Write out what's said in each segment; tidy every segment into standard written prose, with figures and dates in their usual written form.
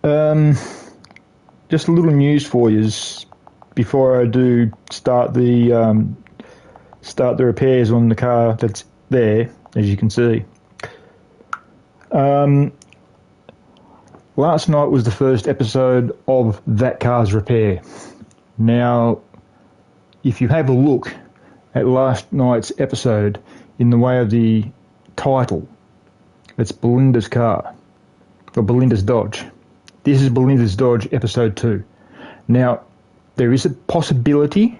Um, just a little news for you before I do start the repairs on the car that's there, as you can see. Last night was the first episode of That Car's Repair. Now, if you have a look at last night's episode, in the way of the title, it's Belinda's car, or Belindas Dodge. This is Belindas Dodge episode 2. Now, there is a possibility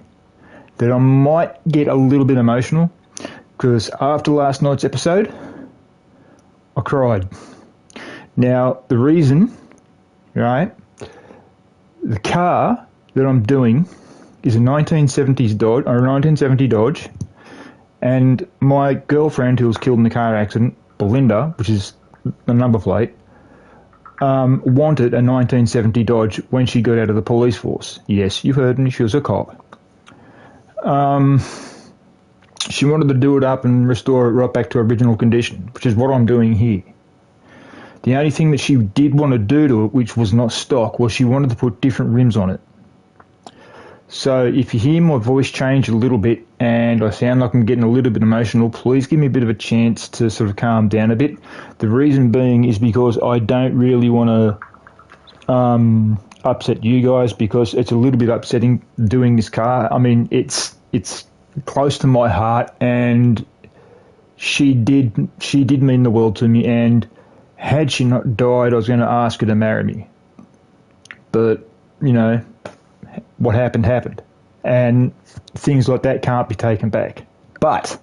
that I might get a little bit emotional, because after last night's episode, I cried. Now, the reason, right, the car that I'm doing is a 1970s Dodge, or a 1970 Dodge, and my girlfriend who was killed in the car accident, Belinda, which is the number plate, wanted a 1970 Dodge when she got out of the police force. Yes, you heard me, she was a cop. She wanted to do it up and restore it right back to original condition, which is what I'm doing here. The only thing that she did want to do to it, which was not stock, was she wanted to put different rims on it. So if you hear my voice change a little bit and I sound like I'm getting a little bit emotional, please give me a bit of a chance to sort of calm down a bit. The reason being is because I don't really want to upset you guys, because it's a little bit upsetting doing this car. I mean, it's close to my heart, and she did mean the world to me, and had she not died, I was going to ask her to marry me. But, you know, what happened happened, and things like that can't be taken back. But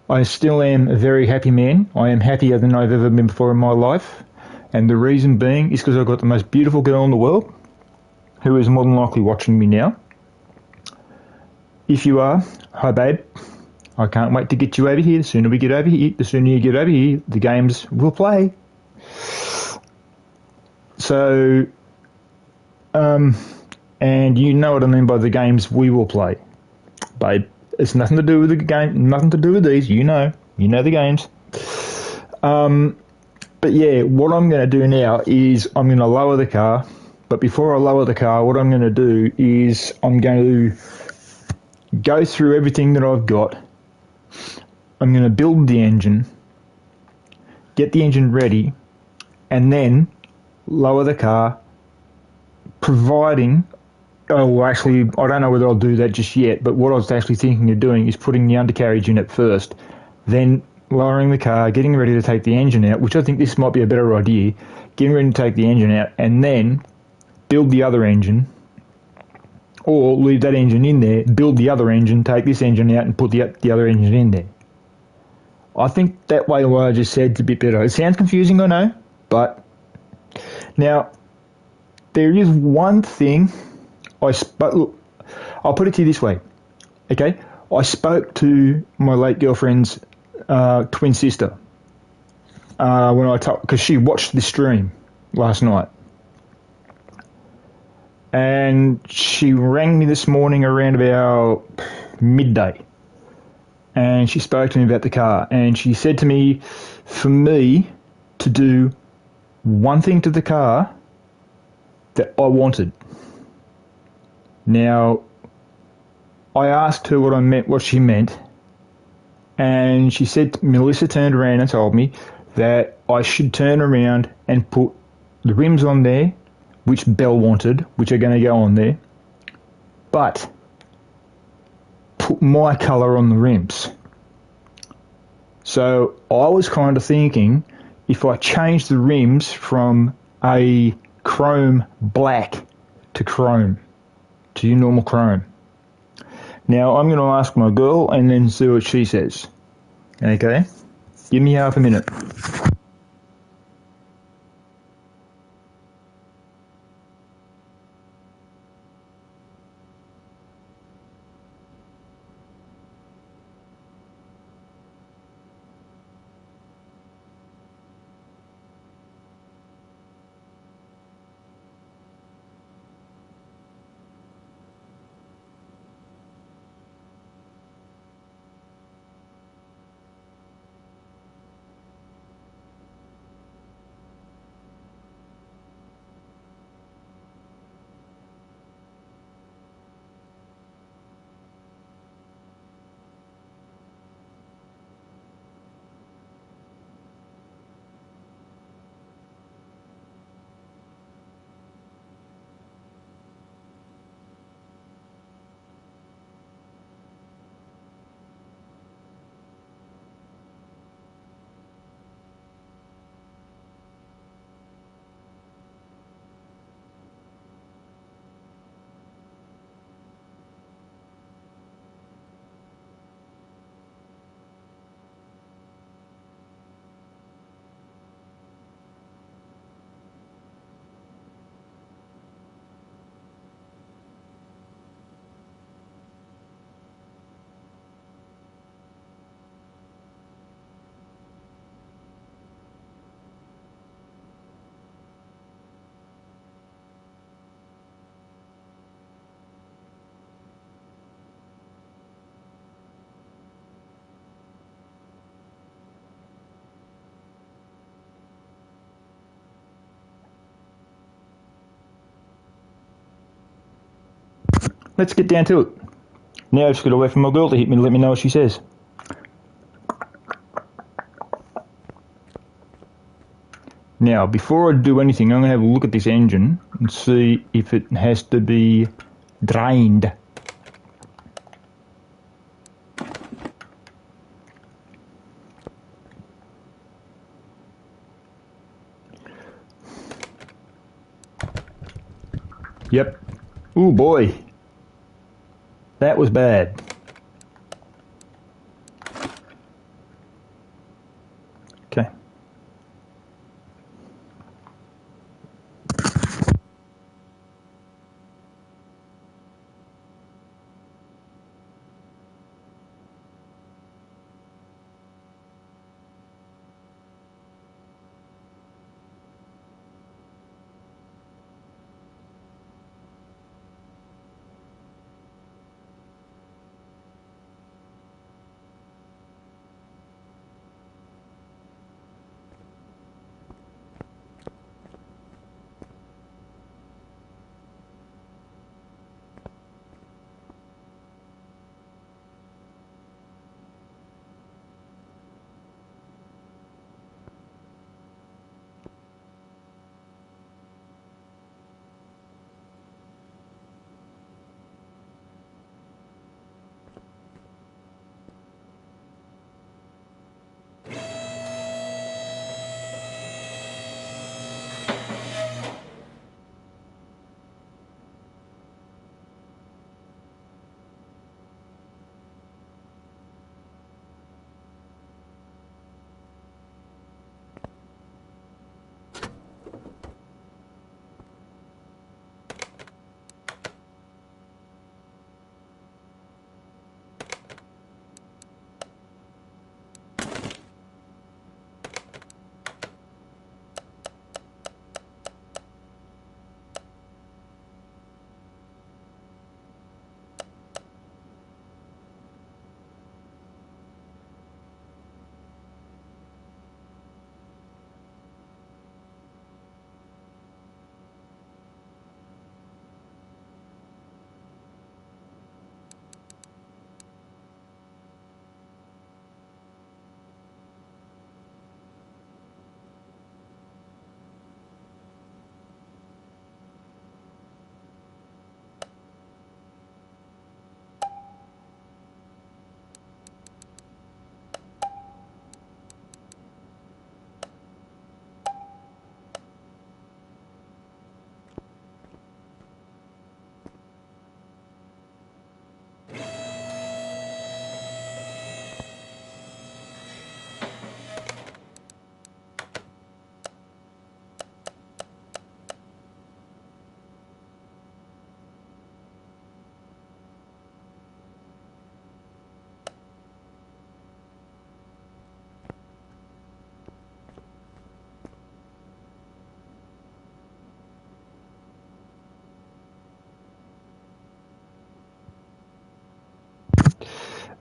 I still am a very happy man. I am happier than I've ever been before in my life, and the reason being is because I've got the most beautiful girl in the world, who is more than likely watching me now. If you are, hi babe, I can't wait to get you over here. The sooner we get over here, the sooner you get over here, the games will play. So, and you know what I mean by the games we will play, babe. It's nothing to do with the game, nothing to do with these. You know the games. But yeah, what I'm going to do now is I'm going to lower the car. But before I lower the car, what I'm going to do is I'm going to go through everything that I've got. I'm going to build the engine, get the engine ready, and then lower the car, providing, oh, actually, I don't know whether I'll do that just yet, but what I was actually thinking of doing is putting the undercarriage in it first, then lowering the car, getting ready to take the engine out, which I think this might be a better idea, getting ready to take the engine out, and then build the other engine, or leave that engine in there, build the other engine, take this engine out and put the other engine in there. I think that way what I just said is a bit better. It sounds confusing, I know, but now there is one thing look, I'll put it to you this way, okay? I spoke to my late girlfriend's twin sister because she watched the stream last night. And she rang me this morning around about midday. And she spoke to me about the car. And she said to me, for me to do one thing to the car that I wanted. Now, I asked her what she meant. And she said, Melissa turned around and told me that I should turn around and put the rims on there, which Belle wanted, which are going to go on there, but put my colour on the rims. So I was kind of thinking, if I change the rims from a chrome black to your normal chrome. Now I'm going to ask my girl and then see what she says. Okay? Give me half a minute. let's get down to it. Now I've just got to wait for my girl to hit me to let me know what she says. Now, before I do anything, I'm going to have a look at this engine and see if it has to be drained. Yep. Ooh boy. That was bad. Okay.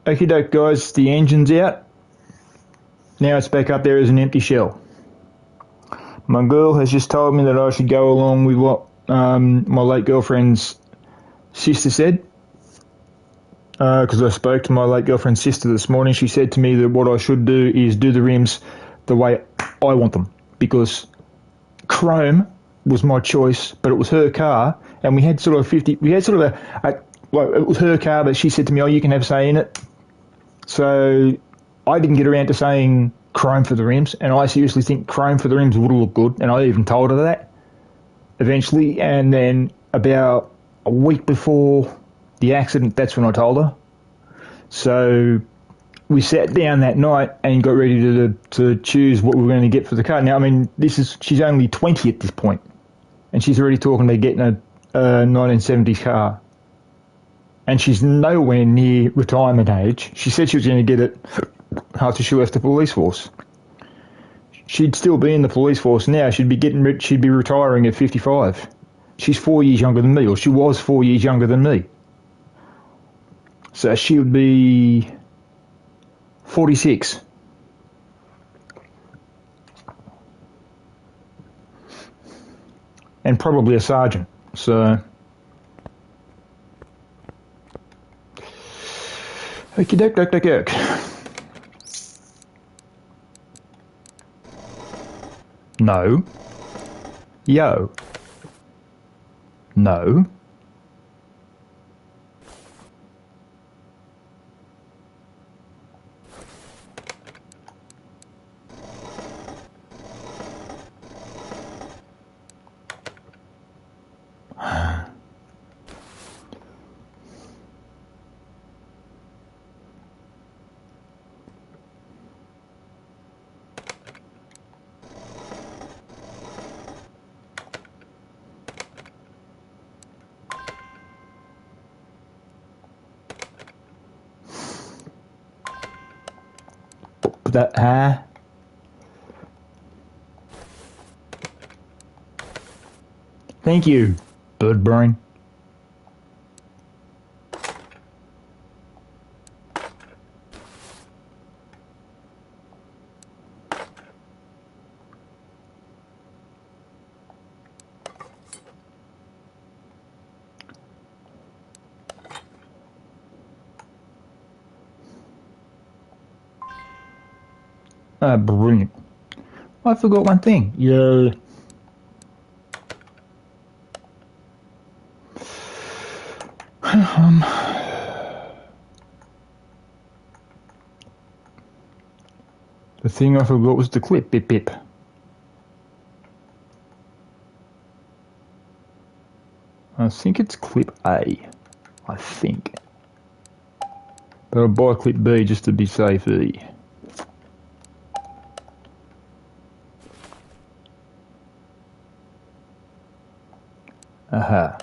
Okie doke, guys, the engine's out. Now it's back up there as an empty shell. My girl has just told me that I should go along with what my late girlfriend's sister said. Because I spoke to my late girlfriend's sister this morning. She said to me that what I should do is do the rims the way I want them. Because chrome was my choice, but it was her car, and we had sort of well, it was her car, but she said to me, "Oh, you can have say in it." So I didn't get around to saying chrome for the rims, and I seriously think chrome for the rims would have looked good, and I even told her that eventually. And then about a week before the accident, that's when I told her. So we sat down that night and got ready to choose what we were going to get for the car. Now, I mean, she's only 20 at this point, and she's already talking about getting a 1970s car. And she's nowhere near retirement age. She said she was going to get it after she left the police force. She'd still be in the police force now. She'd be retiring at 55. She's 4 years younger than me, or she was 4 years younger than me. So she would be 46. And probably a sergeant. So Okie doke, doke, doke, doke. No. Yo. No. That, Thank you, bird brain. Brilliant. I forgot one thing. Yeah. The thing I forgot was the clip. Bip bip. I think it's clip A. I think. But I'll buy clip B just to be safe. Aha.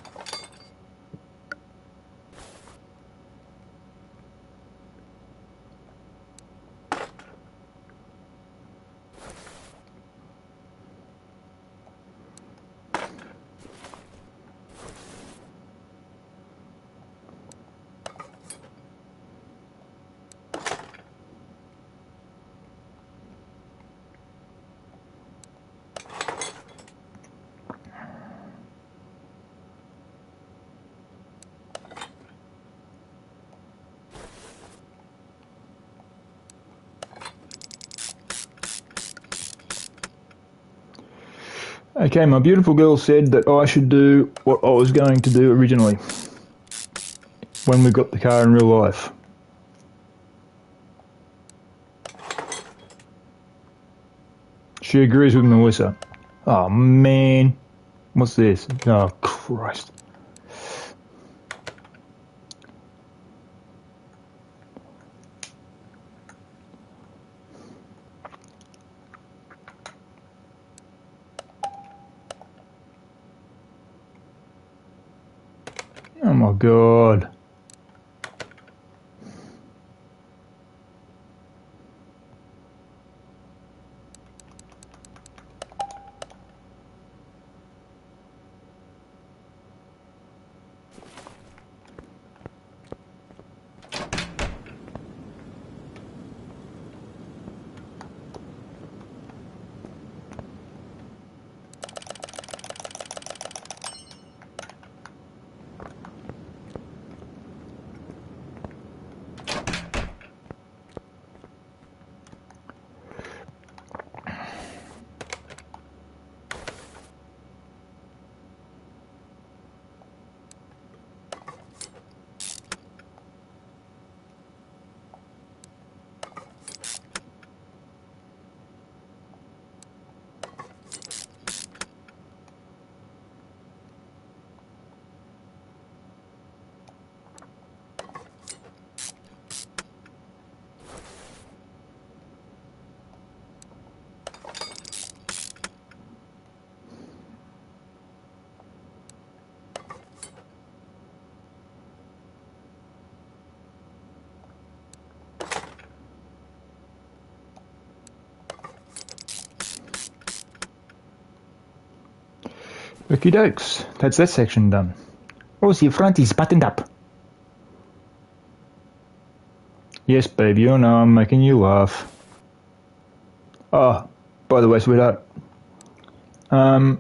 Okay, my beautiful girl said that I should do what I was going to do originally when we got the car in real life. She agrees with Melissa. Oh man, what's this? Oh Christ. Oh my God. Okie dokes, that's that section done. Oh, so your front is buttoned up. Yes, baby, you know I'm making you laugh. Oh, by the way, sweetheart. Can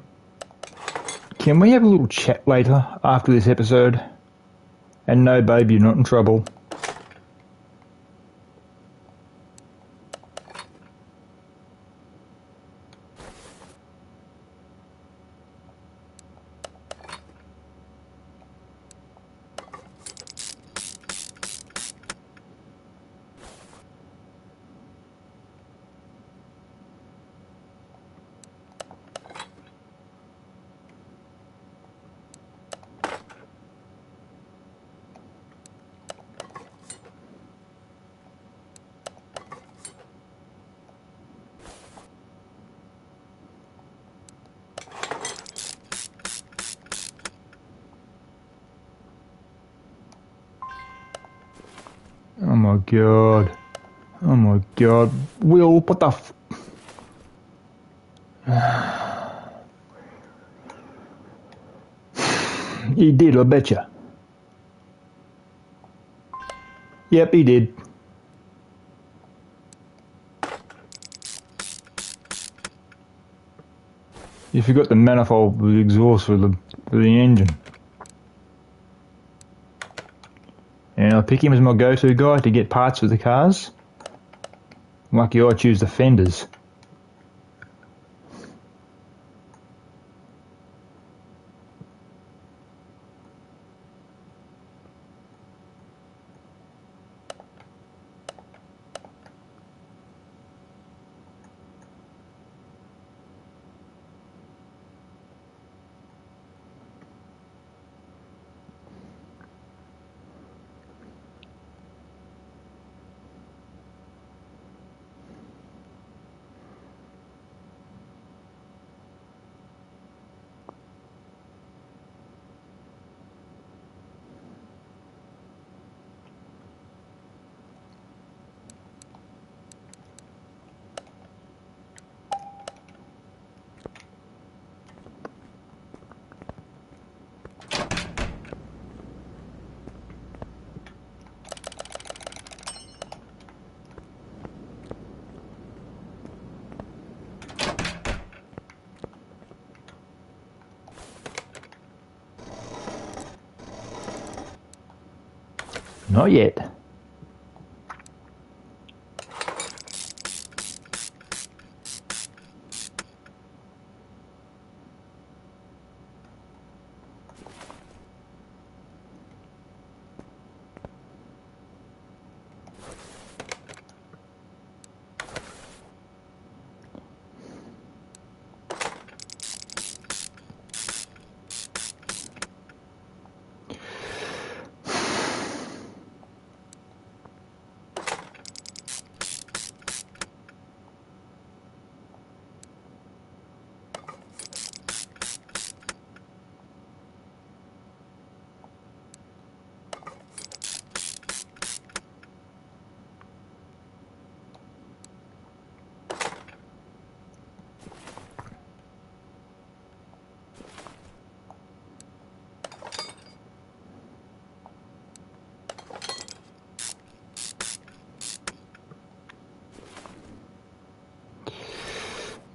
we have a little chat later after this episode? And no, babe, you're not in trouble. my god. Oh my god. Will, what the f... He did, I betcha. Yep, he did. You forgot the manifold with the exhaust for the engine. And I pick him as my go-to guy to get parts for the cars. Lucky I choose the fenders. Not yet.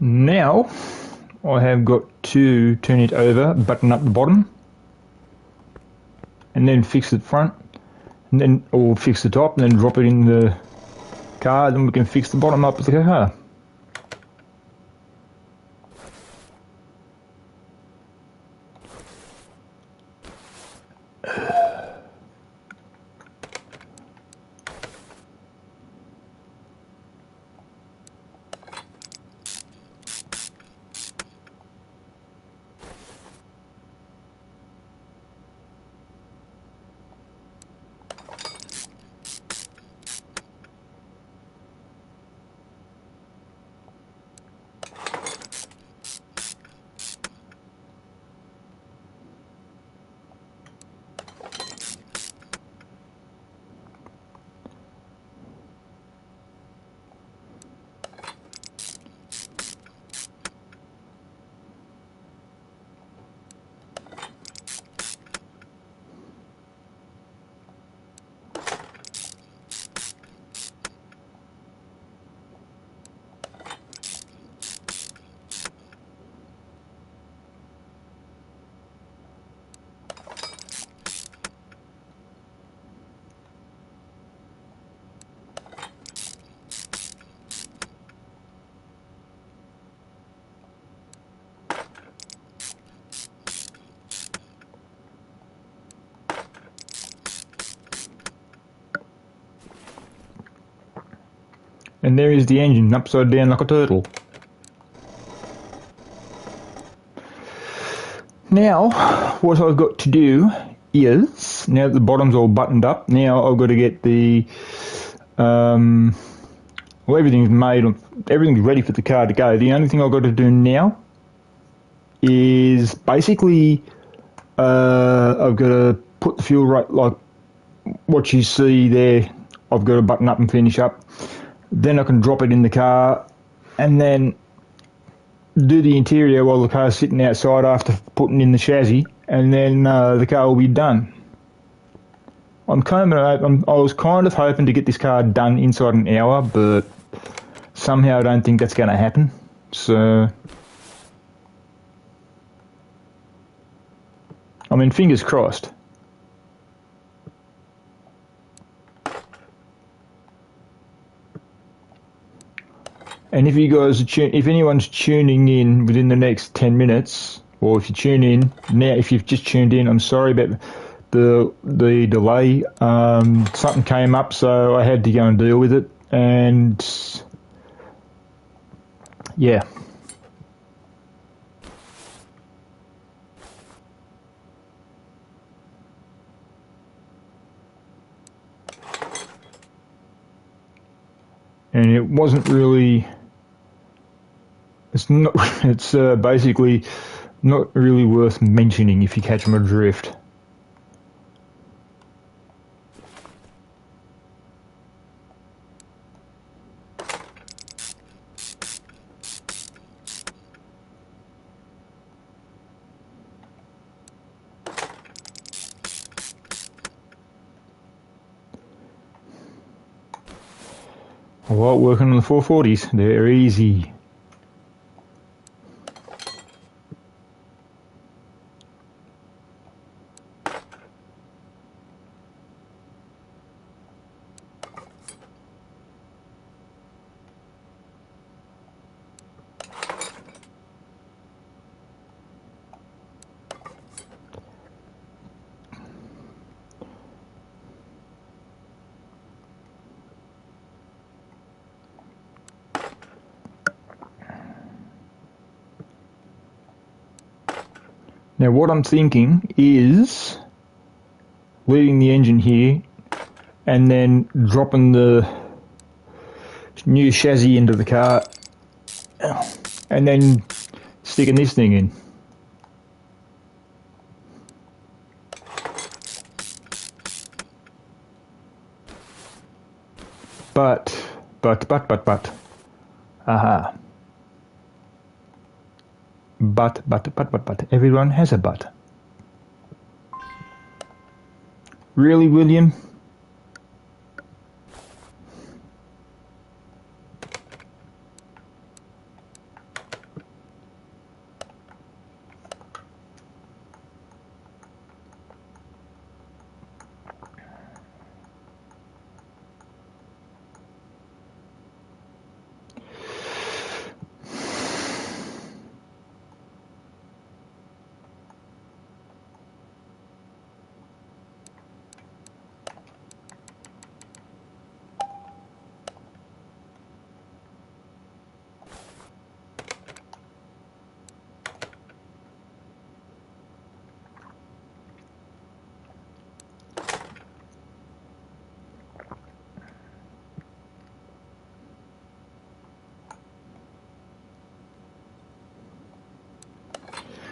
Now I have got to turn it over, button up the bottom, and then fix the front, and then or fix the top, and then drop it in the car. Then we can fix the bottom up of the car. And there is the engine, upside down like a turtle. Now, what I've got to do is, now that the bottom's all buttoned up, now I've got to get the, well, everything's made, everything's ready for the car to go. The only thing I've got to do now is basically, I've got to put the fuel rate, like what you see there I've got to button up and finish up. Then I can drop it in the car and then do the interior while the car's sitting outside after putting in the chassis, and then the car will be done. I was kind of hoping to get this car done inside an hour, but somehow I don't think that's going to happen. So, I mean, fingers crossed. And if you guys, if anyone's tuning in within the next 10 minutes, or if you tune in now, if you've just tuned in, I'm sorry about the delay. Something came up, so I had to go and deal with it, and yeah. And it wasn't really. It's not. It's basically not really worth mentioning if you catch my drift. I like working on the 440s. They're easy. Now what I'm thinking is leaving the engine here and then dropping the new chassis into the car and then sticking this thing in. But, aha. But, everyone has a but. Really, William?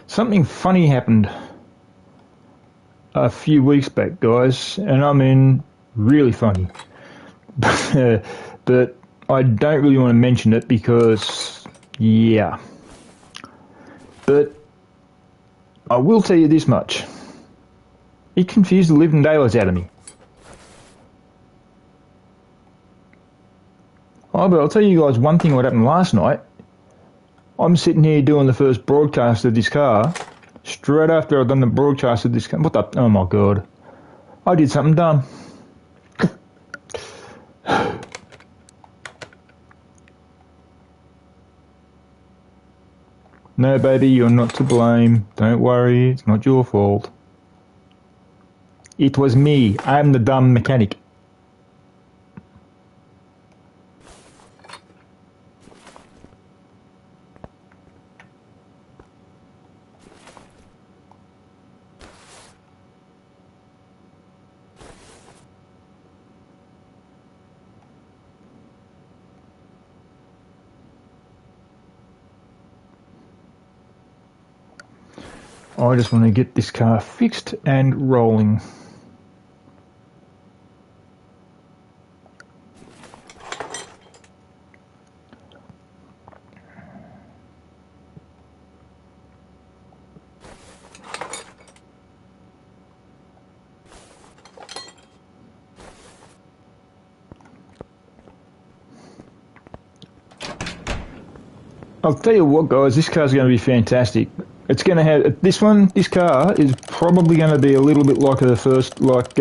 Something funny happened a few weeks back, guys, and I mean really funny. But I don't really want to mention it because, yeah. But I will tell you this much. It confused the living daylights out of me. Oh, but I'll tell you guys one thing what happened last night. I'm sitting here doing the first broadcast of this car. Straight after I'd done the broadcast of this car. What the? Oh my God. I did something dumb. No, baby, you're not to blame. Don't worry, it's not your fault. It was me. I'm the dumb mechanic. I just want to get this car fixed and rolling. I'll tell you what, guys, this car's going to be fantastic. It's going to have this one. This car is probably going to be a little bit like the first, like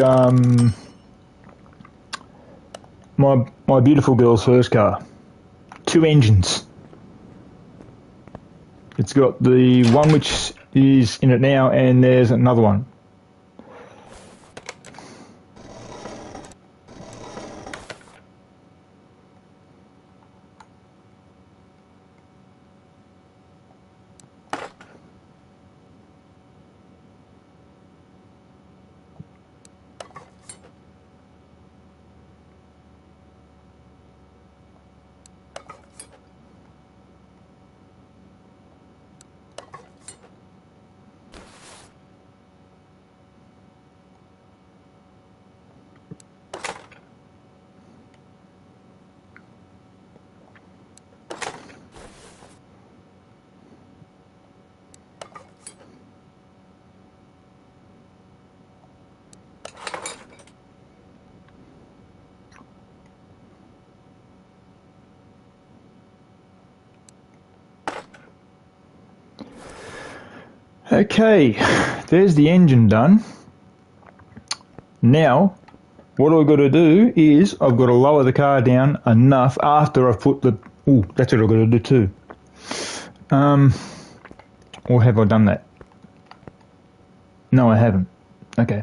my beautiful girl's first car. 2 engines. It's got the one which is in it now, and there's another one. Okay, there's the engine done. Now, what I've got to do is I've got to lower the car down enough after I've put the... Ooh, that's what I've got to do too. Or have I done that? No, I haven't. Okay.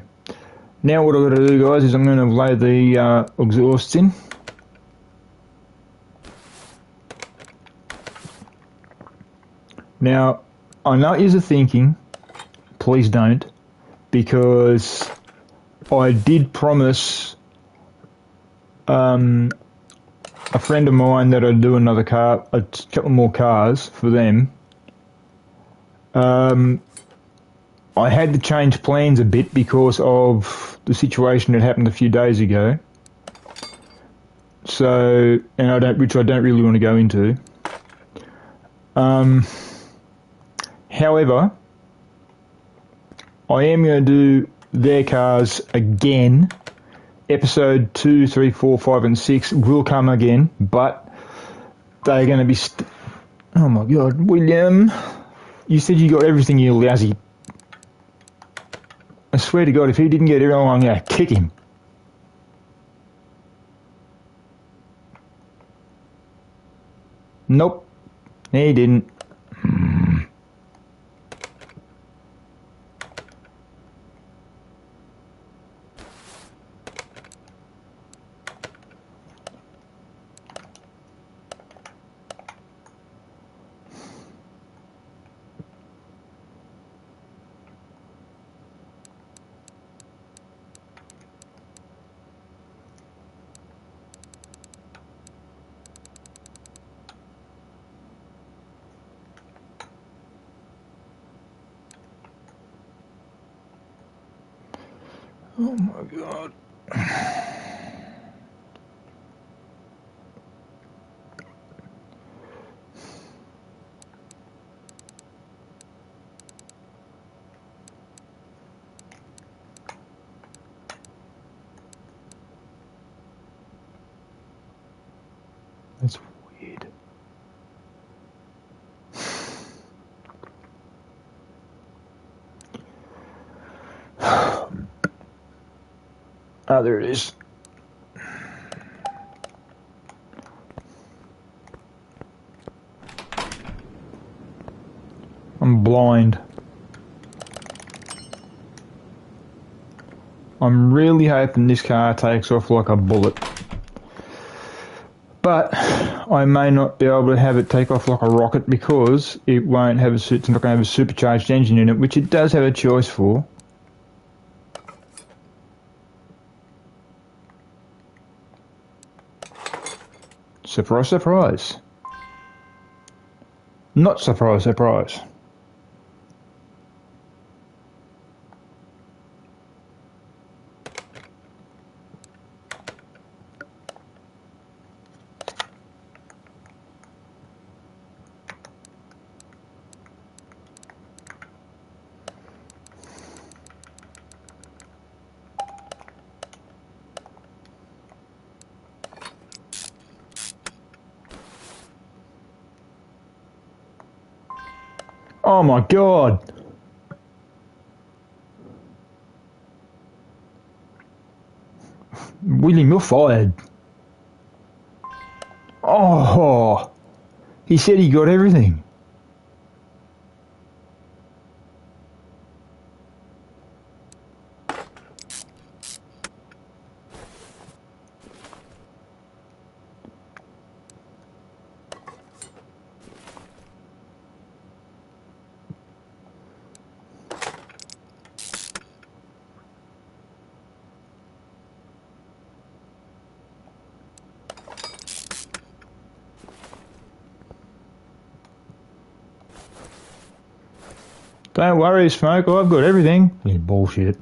Now what I've got to do, guys, is I'm going to lay the exhausts in. Now, I know you're thinking, please don't, because I did promise a friend of mine that I'd do another car, a couple more cars for them. I had to change plans a bit because of the situation that happened a few days ago. So, and which I don't really want to go into. However, I am going to do their cars again. Episode 2, 3, 4, 5 and 6 will come again, but they're going to be... Oh my God, William, you said you got everything, you lousy... I swear to God, if he didn't get everything, I'm going to kick him. Nope, he didn't. Oh my God. That's weird. Ah, there it is. I'm blind. I'm really hoping this car takes off like a bullet. But I may not be able to have it take off like a rocket because it won't have it's not going to have a supercharged engine in it, which it does have a choice for. Surprise, surprise. Not surprise, surprise. Oh my god! William, you're fired. Oh! He said he got everything. Don't worry, Smoke, I've got everything. Yeah, bullshit.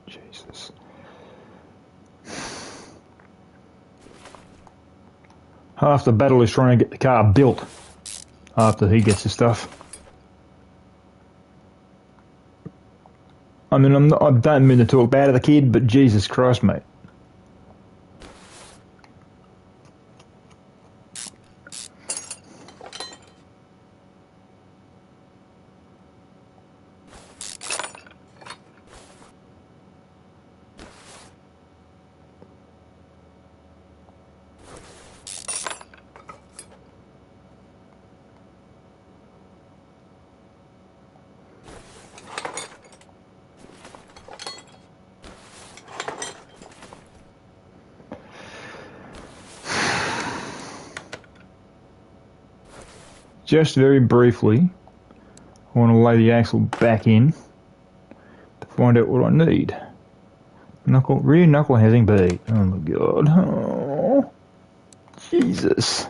Jesus. Half the battle is trying to get the car built after he gets the stuff. I mean, I don't mean to talk bad of the kid, but Jesus Christ, mate. Just very briefly, I want to lay the axle back in to find out what I need. Rear knuckle housing B. Oh my god. Oh, Jesus.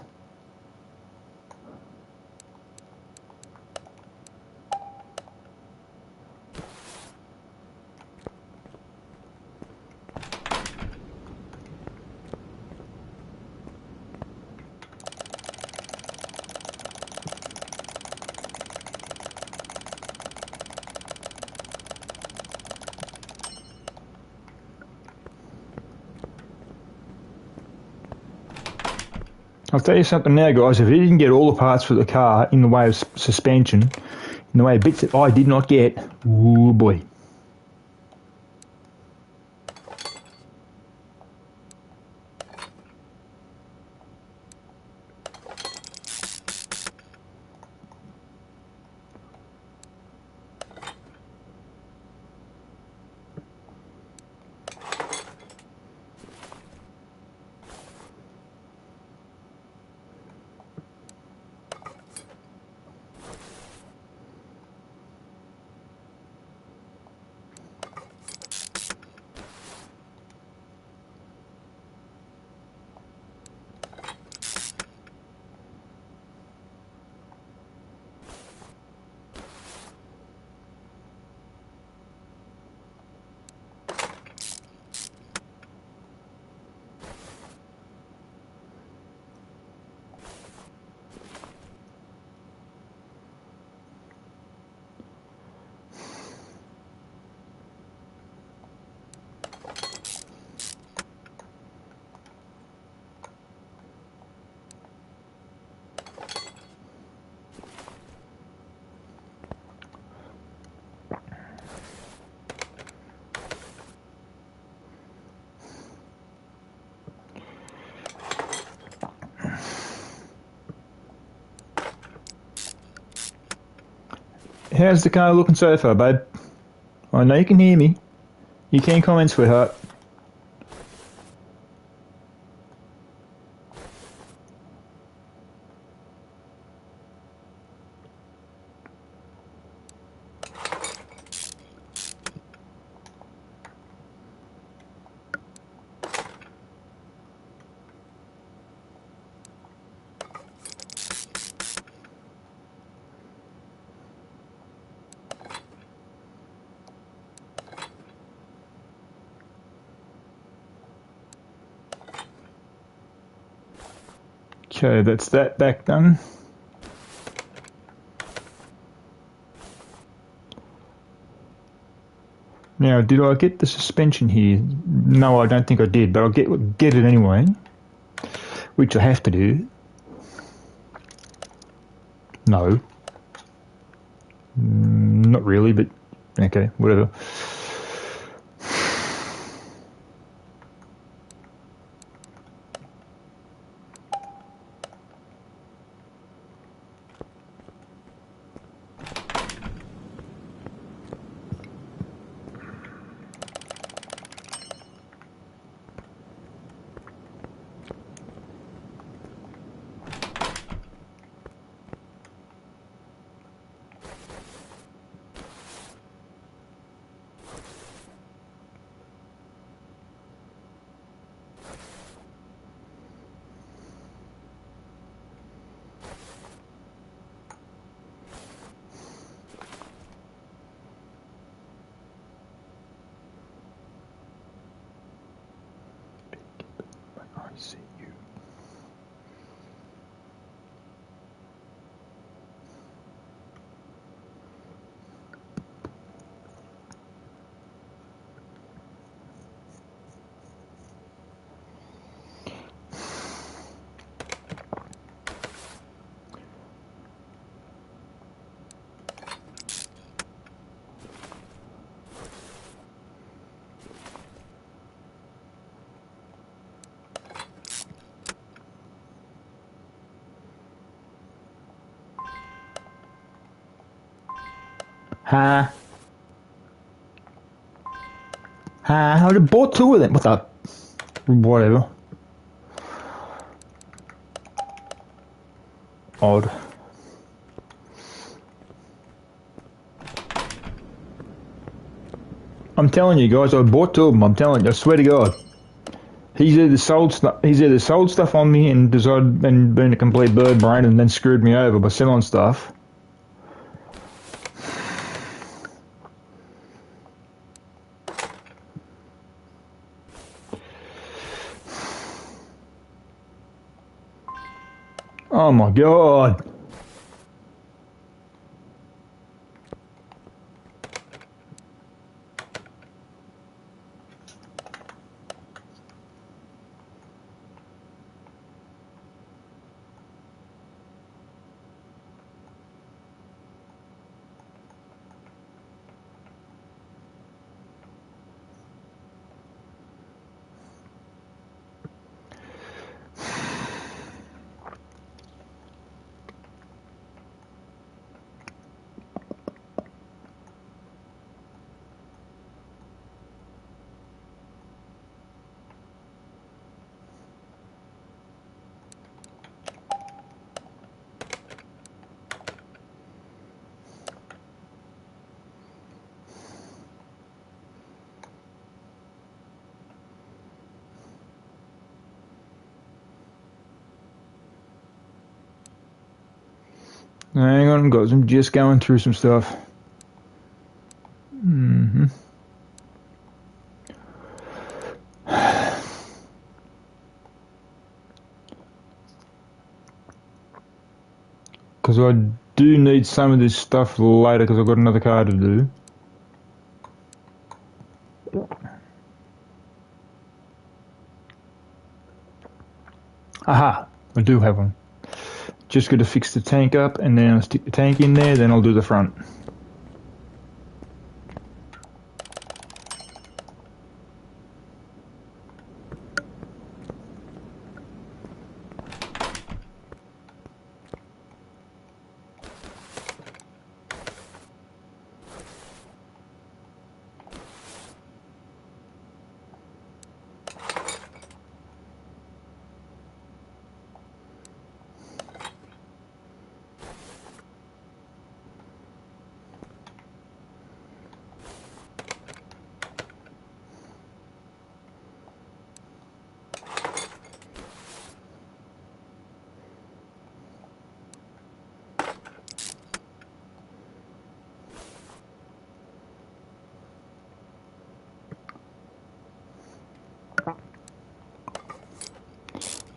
I'll tell you something now, guys. If he didn't get all the parts for the car in the way of suspension, in the way of bits that I did not get, ooh boy. How's the car looking so far, babe? I know you can hear me. You can comment, sweetheart. Okay, that's that back done. Now, did I get the suspension here? No, I don't think I did, but I'll get it anyway, which I have to do. No. Not really, but okay, whatever. I see you. I bought two of them. What the? Whatever. Odd. I'm telling you guys, I bought two of them. I'm telling you, I swear to God. He's either sold stuff on me and decided and been a complete bird brain and then screwed me over by selling stuff. Oh my God. Hang on, guys. I'm just going through some stuff. Because I do need some of this stuff later because I've got another car to do. Aha! I do have one. Just got to fix the tank up and then I'll stick the tank in there, then I'll do the front.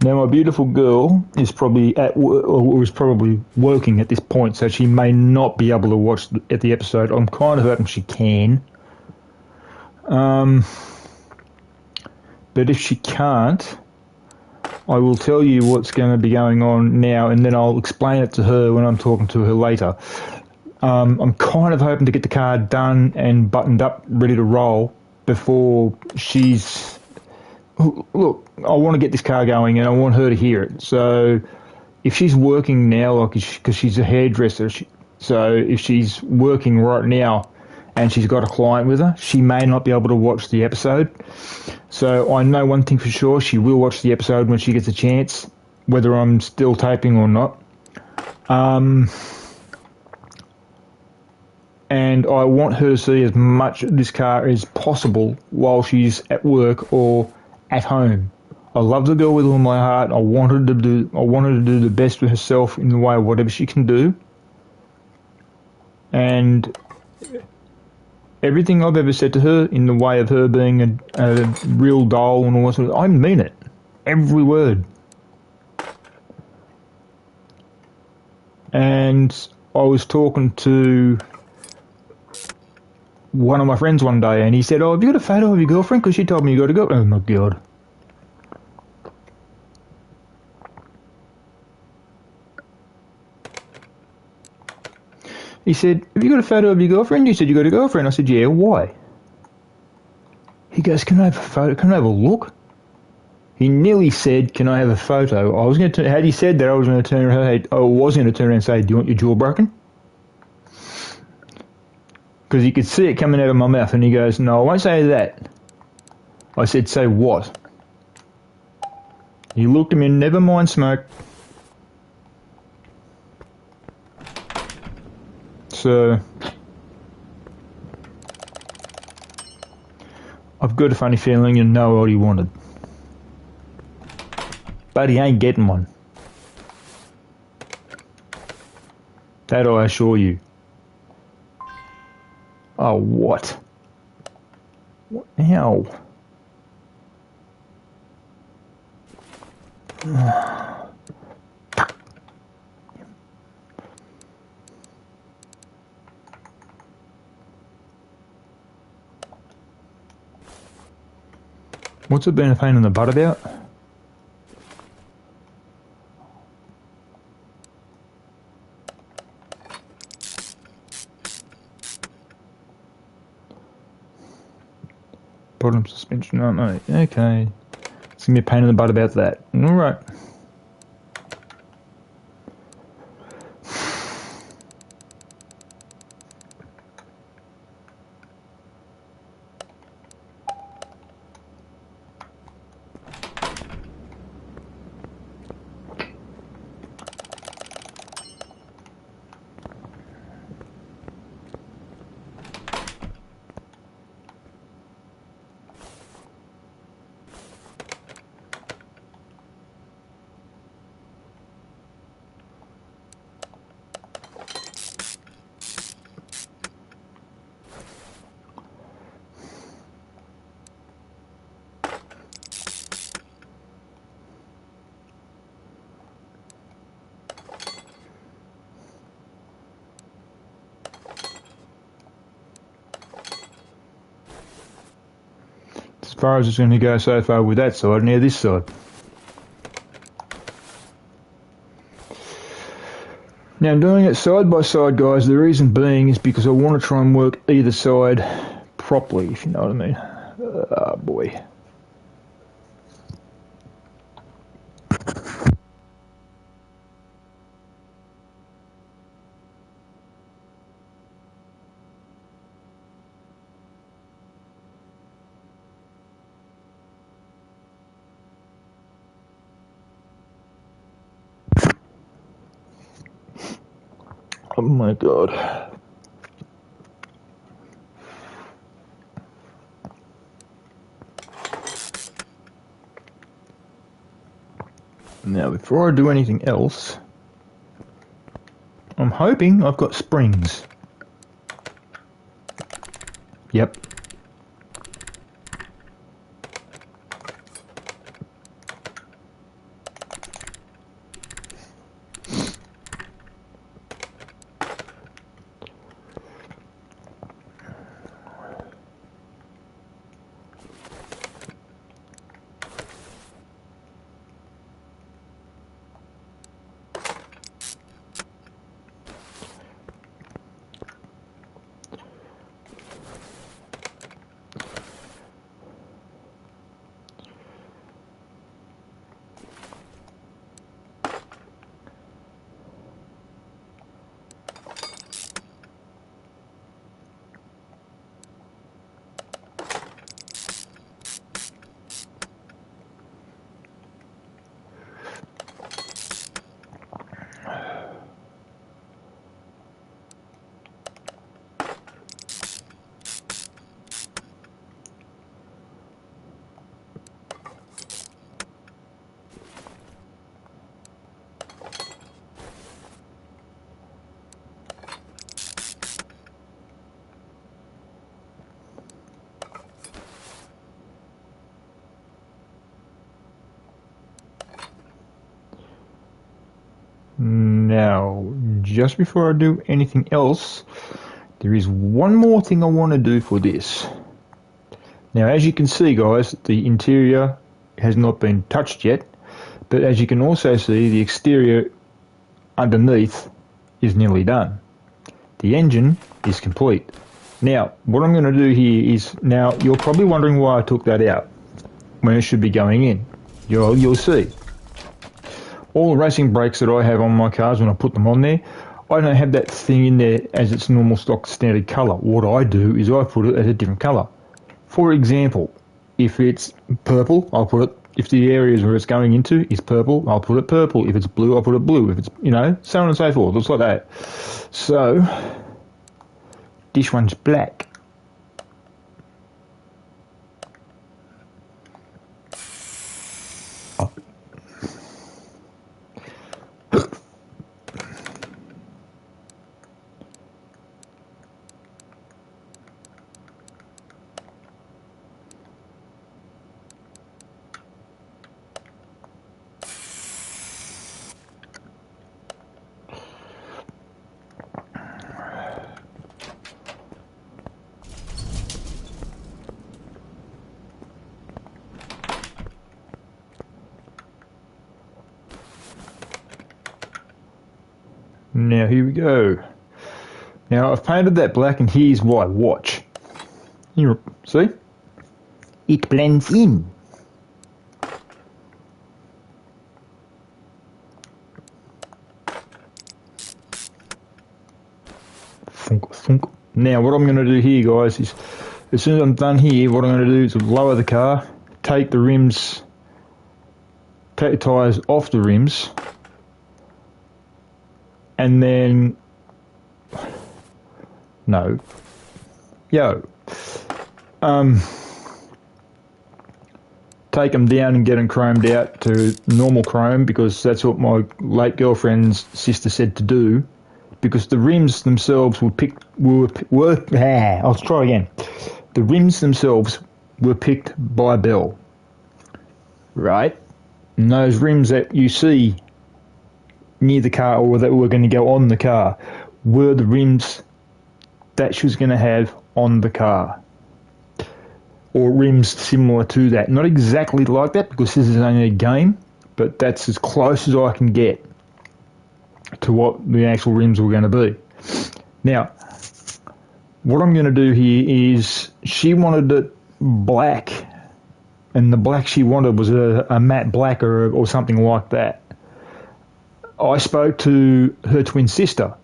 Now, my beautiful girl is probably at or is probably working at this point, so she may not be able to watch the episode. I'm kind of hoping she can. But if she can't, I will tell you what's going to be going on now, and then I'll explain it to her when I'm talking to her later. I'm kind of hoping to get the car done and buttoned up, ready to roll before she's... Look, I want to get this car going and I want her to hear it. So if she's working now, like, because she's a hairdresser, so if she's working right now and she's got a client with her, she may not be able to watch the episode. So I know one thing for sure, she will watch the episode when she gets a chance, whether I'm still taping or not. And I want her to see as much of this car as possible while she's at work or at home. I love the girl with all my heart. I want her to do the best for herself in the way of whatever she can do. And everything I've ever said to her in the way of her being a real doll and all that sort of, I mean it. Every word. And I was talking to one of my friends one day, and he said, "Oh, have you got a photo of your girlfriend? Because she told me you got to go." Oh my God. He said, "Have you got a photo of your girlfriend?" You said, "You got a girlfriend?" I said, "Yeah, why?" He goes, "Can I have a photo? Can I have a look?" He nearly said, "Can I have a photo?" I was going to, had he said that, I was going to turn her head, I was going to turn around and say, "Do you want your jaw broken?" Because you could see it coming out of my mouth, and he goes, "No, I won't say that." I said, "Say what?" He looked at me, never mind smoke. So, I've got a funny feeling you know what he wanted. But he ain't getting one. That I assure you. Oh, what? What the hell? What's it been a pain in the butt about? Bottom suspension, oh no, okay. It's gonna be a pain in the butt about that. Alright. As far as it's going to go so far with that side, now this side. Now I'm doing it side by side, guys. The reason being is because I want to try and work either side properly, if you know what I mean. Oh boy. Oh my God. Now before I do anything else, I'm hoping I've got springs. Yep. Now, just before I do anything else, there is one more thing I want to do for this. Now, as you can see, guys, the interior has not been touched yet, but as you can also see, the exterior underneath is nearly done. The engine is complete. Now, what I'm going to do here is, now you're probably wondering why I took that out when it should be going in. You'll see. All the racing brakes that I have on my cars, when I put them on there, I don't have that thing in there as its normal stock standard colour. What I do is I put it as a different colour. For example, if it's purple, I'll put it, if the areas where it's going into is purple, I'll put it purple. If it's blue, I'll put it blue. If it's, so on and so forth. Looks like that. So, this one's black. Now here we go. Now I've painted that black, and here's why. Watch. Here, see? It blends in. Thunk, thunk. Now what I'm going to do here, guys, is as soon as I'm done here, what I'm going to do is lower the car, take the rims, take the tyres off the rims, and then, take them down and get them chromed out to normal chrome, because that's what my late girlfriend's sister said to do, because the rims themselves I'll try again. The rims themselves were picked by Belle, right? And those rims that you see near the car, or that were going to go on the car, were the rims that she was going to have on the car, or rims similar to that. Not exactly like that, because this is only a game, but that's as close as I can get to what the actual rims were going to be. Now, what I'm going to do here is, she wanted it black, and the black she wanted was a matte black or something like that. I spoke to her twin sister,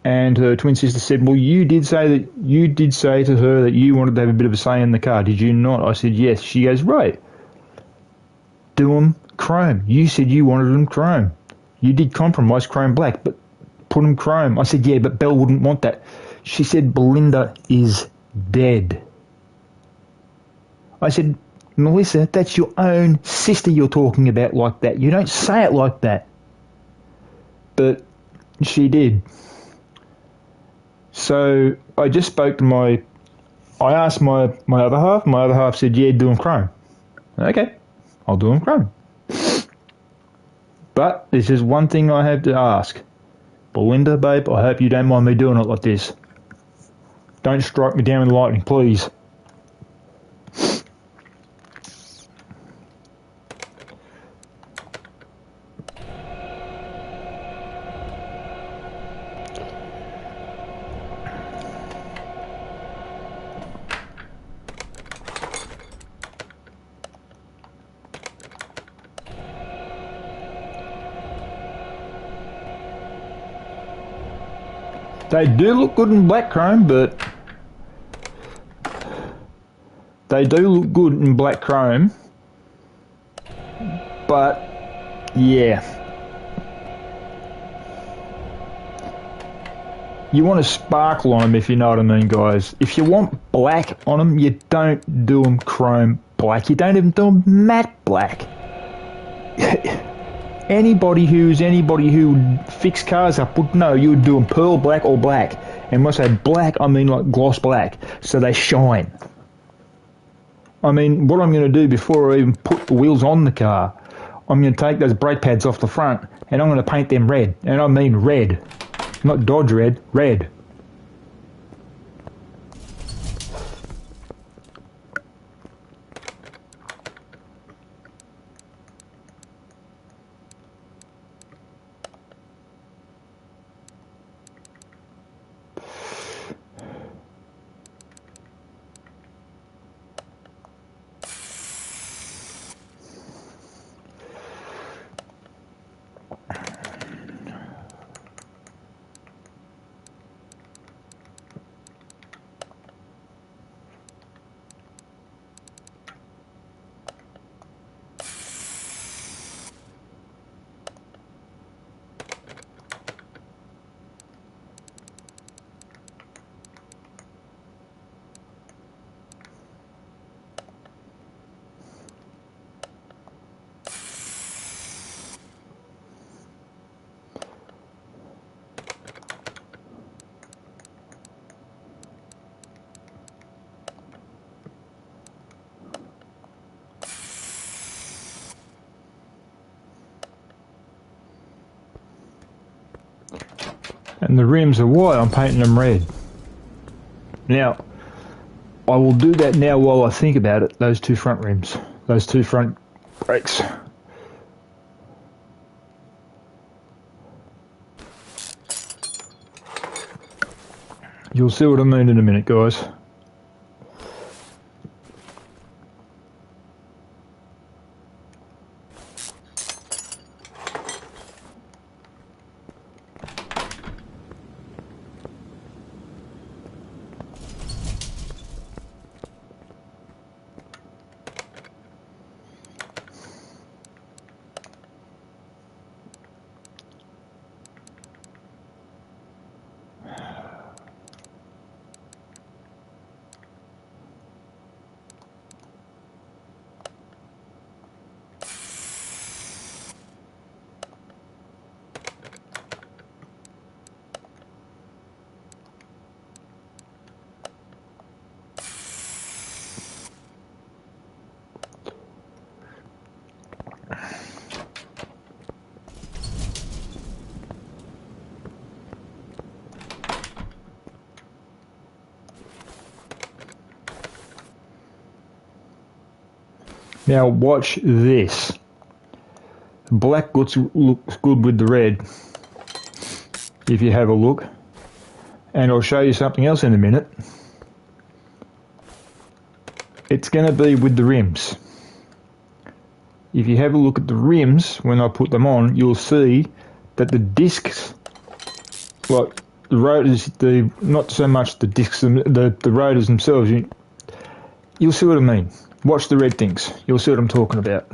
and her twin sister said, well, you did say to her that you wanted to have a bit of a say in the car, did you not? I said, yes. She goes, right, do them chrome. You said you wanted them chrome. You did compromise chrome black, but put them chrome. I said, yeah, but Belle wouldn't want that. She said, Belinda is dead. I said, Melissa, that's your own sister you're talking about like that. You don't say it like that. But she did. So I just spoke to I asked my other half. My other half said, yeah, do them chrome. Okay, I'll do them chrome. But there's just one thing I have to ask. Belinda, babe, I hope you don't mind me doing it like this. Don't strike me down with lightning, please. They do look good in black chrome, but yeah, you want a sparkle on them, if you know what I mean, guys. If you want black on them, you don't do them chrome black. You don't even do them matte black. Anybody who would fix cars up would know you would do them pearl black or black. And when I say black, I mean like gloss black, so they shine. I mean, what I'm going to do before I even put the wheels on the car, I'm going to take those brake pads off the front and I'm going to paint them red. And I mean red. Not Dodge red, red. And the rims are white, I'm painting them red. Now, I will do that now while I think about it, those two front rims, those two front brakes. You'll see what I mean in a minute, guys. Now watch this. Black looks good with the red, if you have a look. And I'll show you something else in a minute. It's going to be with the rims. If you have a look at the rims, when I put them on, you'll see that the discs, like the rotors, not so much the discs, the rotors themselves, you'll see what I mean. Watch the red things. You'll see what I'm talking about.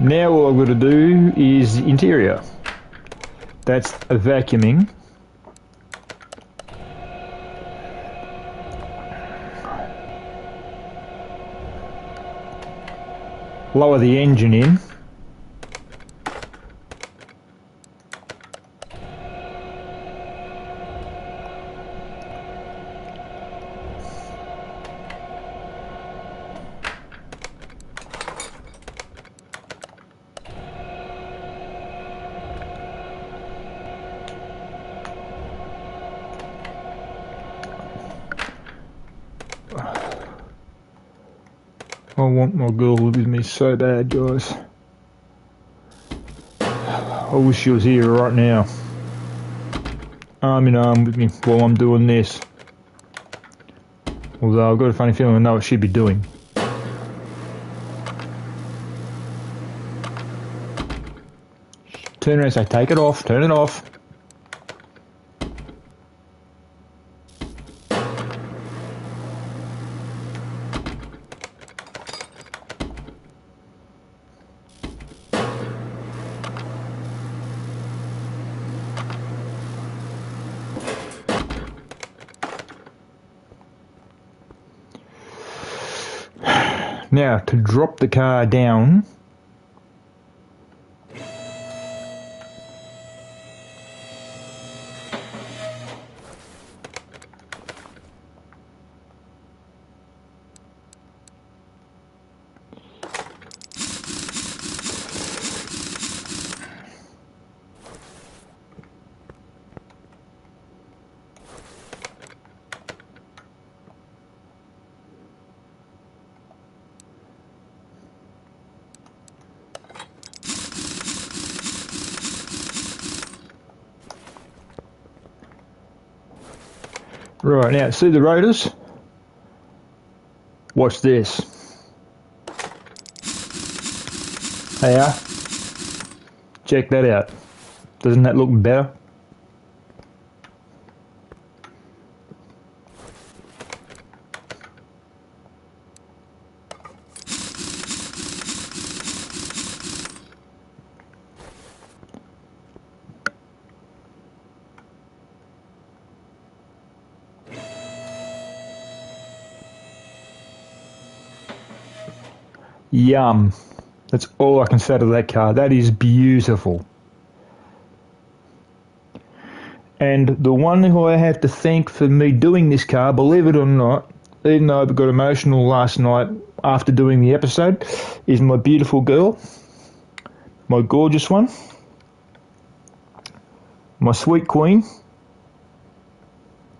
Now all I've got to do is the interior. That's a vacuuming. Lower the engine in. I want my girl with me so bad, guys. I wish she was here right now. Arm in arm with me while I'm doing this. Although I've got a funny feeling I know what she'd be doing. Turn around and say, take it off, turn it off. Now, to drop the car down, Right, now, see the rotors? Watch this. How? Check that out. Doesn't that look better? Yum. That's all I can say to that car. That is beautiful. And the one who I have to thank for me doing this car, believe it or not, even though I got emotional last night after doing the episode, is my beautiful girl, my gorgeous one, my sweet queen,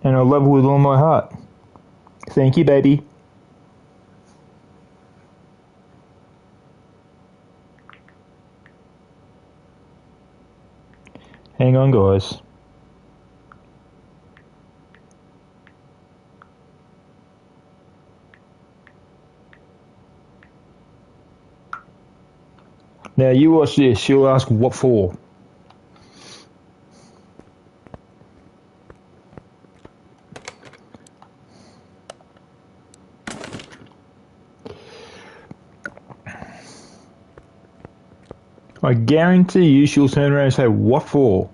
and I love her with all my heart. Thank you, baby. Hang on, guys. Now you watch this, she'll ask what for. I guarantee you she'll turn around and say, what for?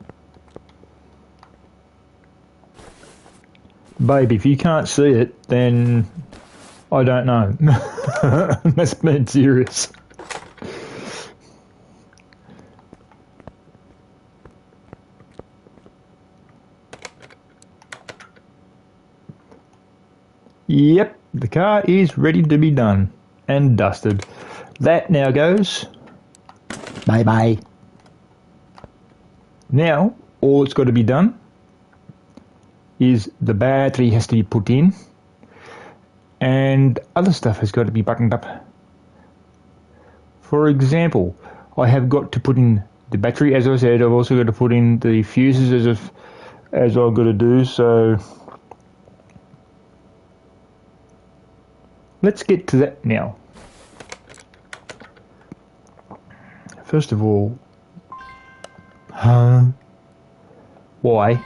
Babe, if you can't see it, then I don't know. That's being serious. Yep, the car is ready to be done and dusted. That now goes bye-bye. Now, all that's got to be done is the battery has to be put in and other stuff has got to be buttoned up. For example, I have got to put in the battery, as I said. I've also got to put in the fuses as I've got to do, so let's get to that now. First of all, why?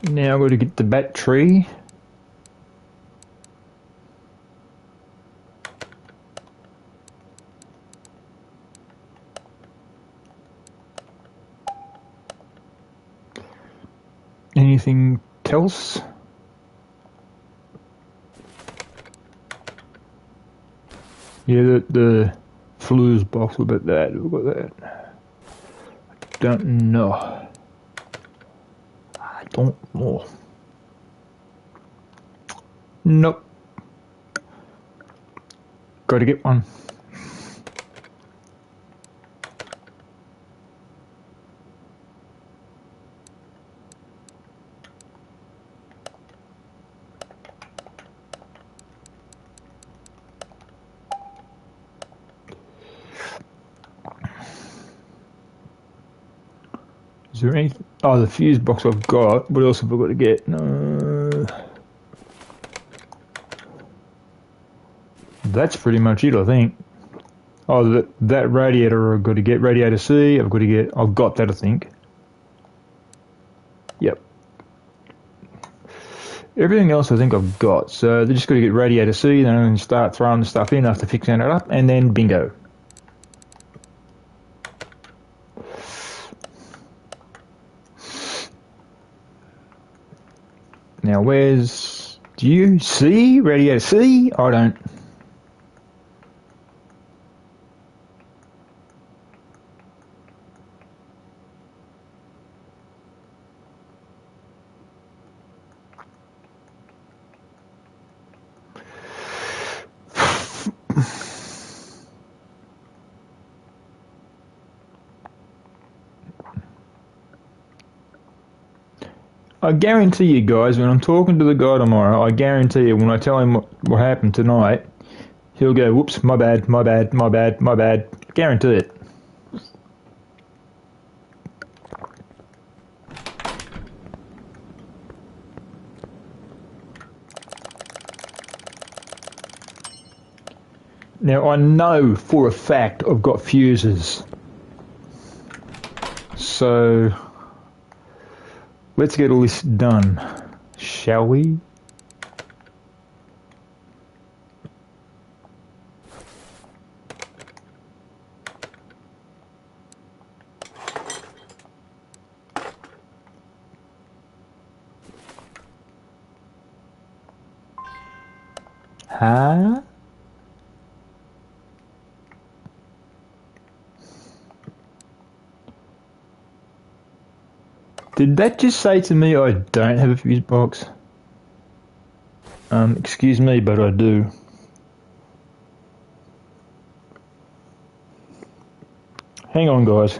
Now I've got to get the battery. Anything else? Yeah, the flues box, we've got that, we've got that. I don't know. Don't know. Nope. Got to get one. Is there anything? Oh, the fuse box I've got. What else have I got to get? No. That's pretty much it, I think. Oh, that radiator I've got to get. Radiator C, I've got that, I think. Yep. Everything else I think I've got. So they just got to get radiator C, then start throwing the stuff in after fixing it up, and then bingo. Now where's... Do you see radiator C? I don't. I guarantee you guys, when I'm talking to the guy tomorrow, I guarantee you when I tell him what happened tonight, he'll go, whoops, my bad, my bad, my bad, my bad. Guarantee it. Now I know for a fact I've got fuses. So let's get all this done, shall we? Huh? Did that just say to me I don't have a fuse box? Excuse me, but I do. Hang on, guys.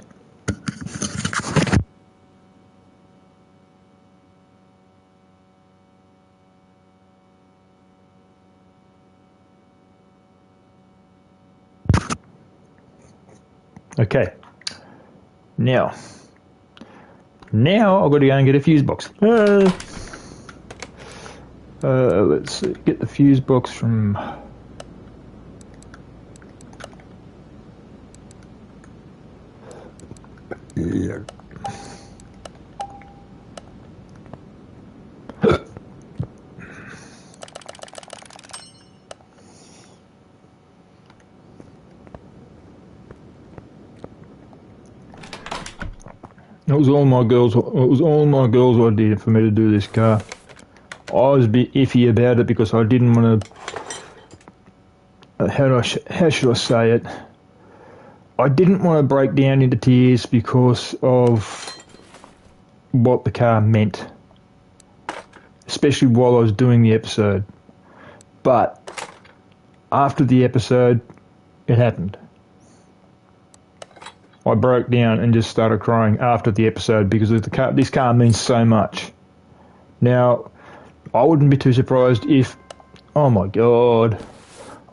Okay. Now I've got to go and get a fuse box. Let's see, get the fuse box from... Yeah. It was all my girls' idea for me to do this car. I was a bit iffy about it because I didn't want to... how should I say it? I didn't want to break down into tears because of what the car meant, especially while I was doing the episode. But after the episode, it happened. I broke down and just started crying after the episode because of this car means so much. Now, I wouldn't be too surprised if... Oh my god.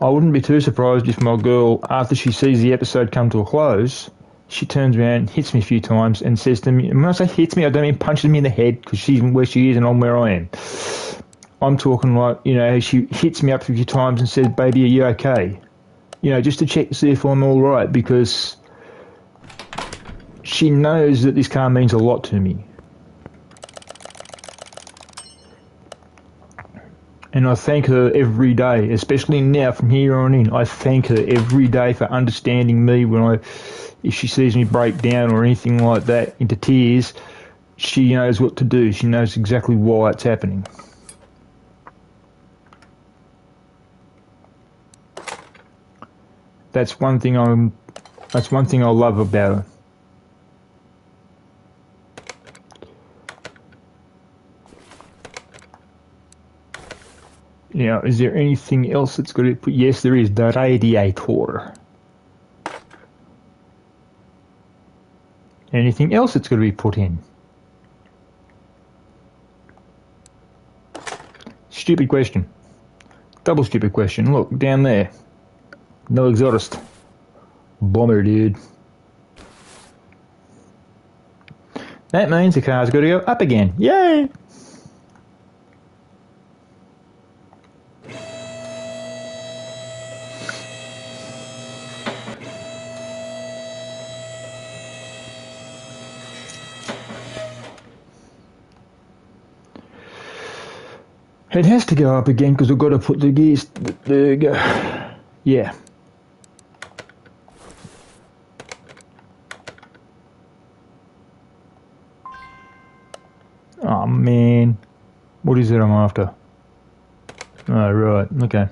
I wouldn't be too surprised if my girl, after she sees the episode come to a close, she turns around, hits me a few times and says to me... And when I say hits me, I don't mean punches me in the head because she's where she is and I'm where I am. I'm talking like, you know, she hits me up a few times and says, baby, are you okay? You know, just to check to see if I'm all right because... she knows that this car means a lot to me. And I thank her every day, especially now from here on in. I thank her every day for understanding me if she sees me break down or anything like that into tears, she knows what to do. She knows exactly why it's happening. That's one thing I love about her. Now, is there anything else that's got to be put? Yes, there is. The radiator. Anything else that's got to be put in? Stupid question. Double stupid question. Look, down there. No exhaust. Bomber, dude. That means the car's got to go up again. Yay! It has to go up again because I've got to put the gears. There you go. Yeah. Oh man. What is it I'm after? Oh, right. Okay.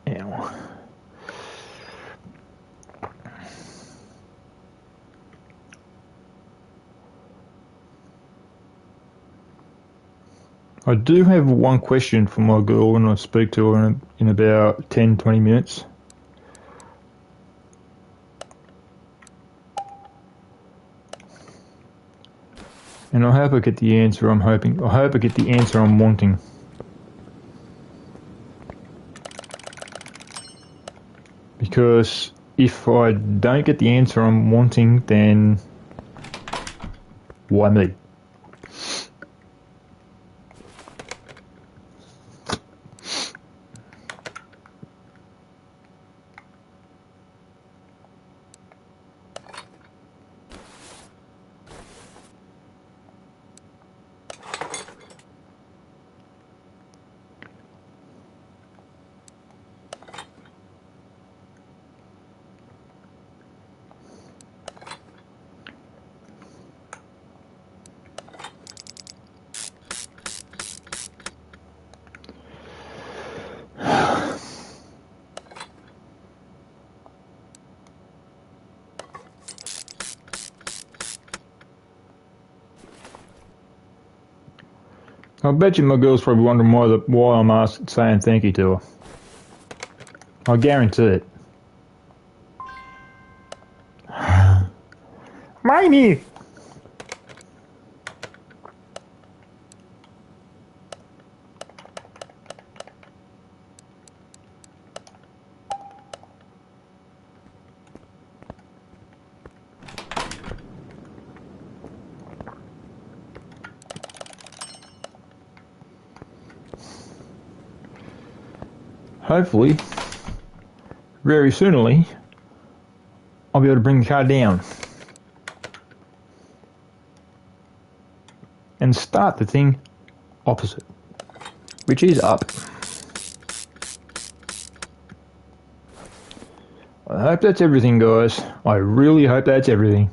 Ow. I do have one question for my girl when I speak to her in about 10-20 minutes. And I hope I get the answer I'm hoping. I hope I get the answer I'm wanting. Because if I don't get the answer I'm wanting, then why me? I bet you my girl's probably wondering why I'm saying thank you to her. I guarantee it. Mamie! Hopefully, very soonly, I'll be able to bring the car down and start the thing opposite, which is up. I hope that's everything, guys. I really hope that's everything.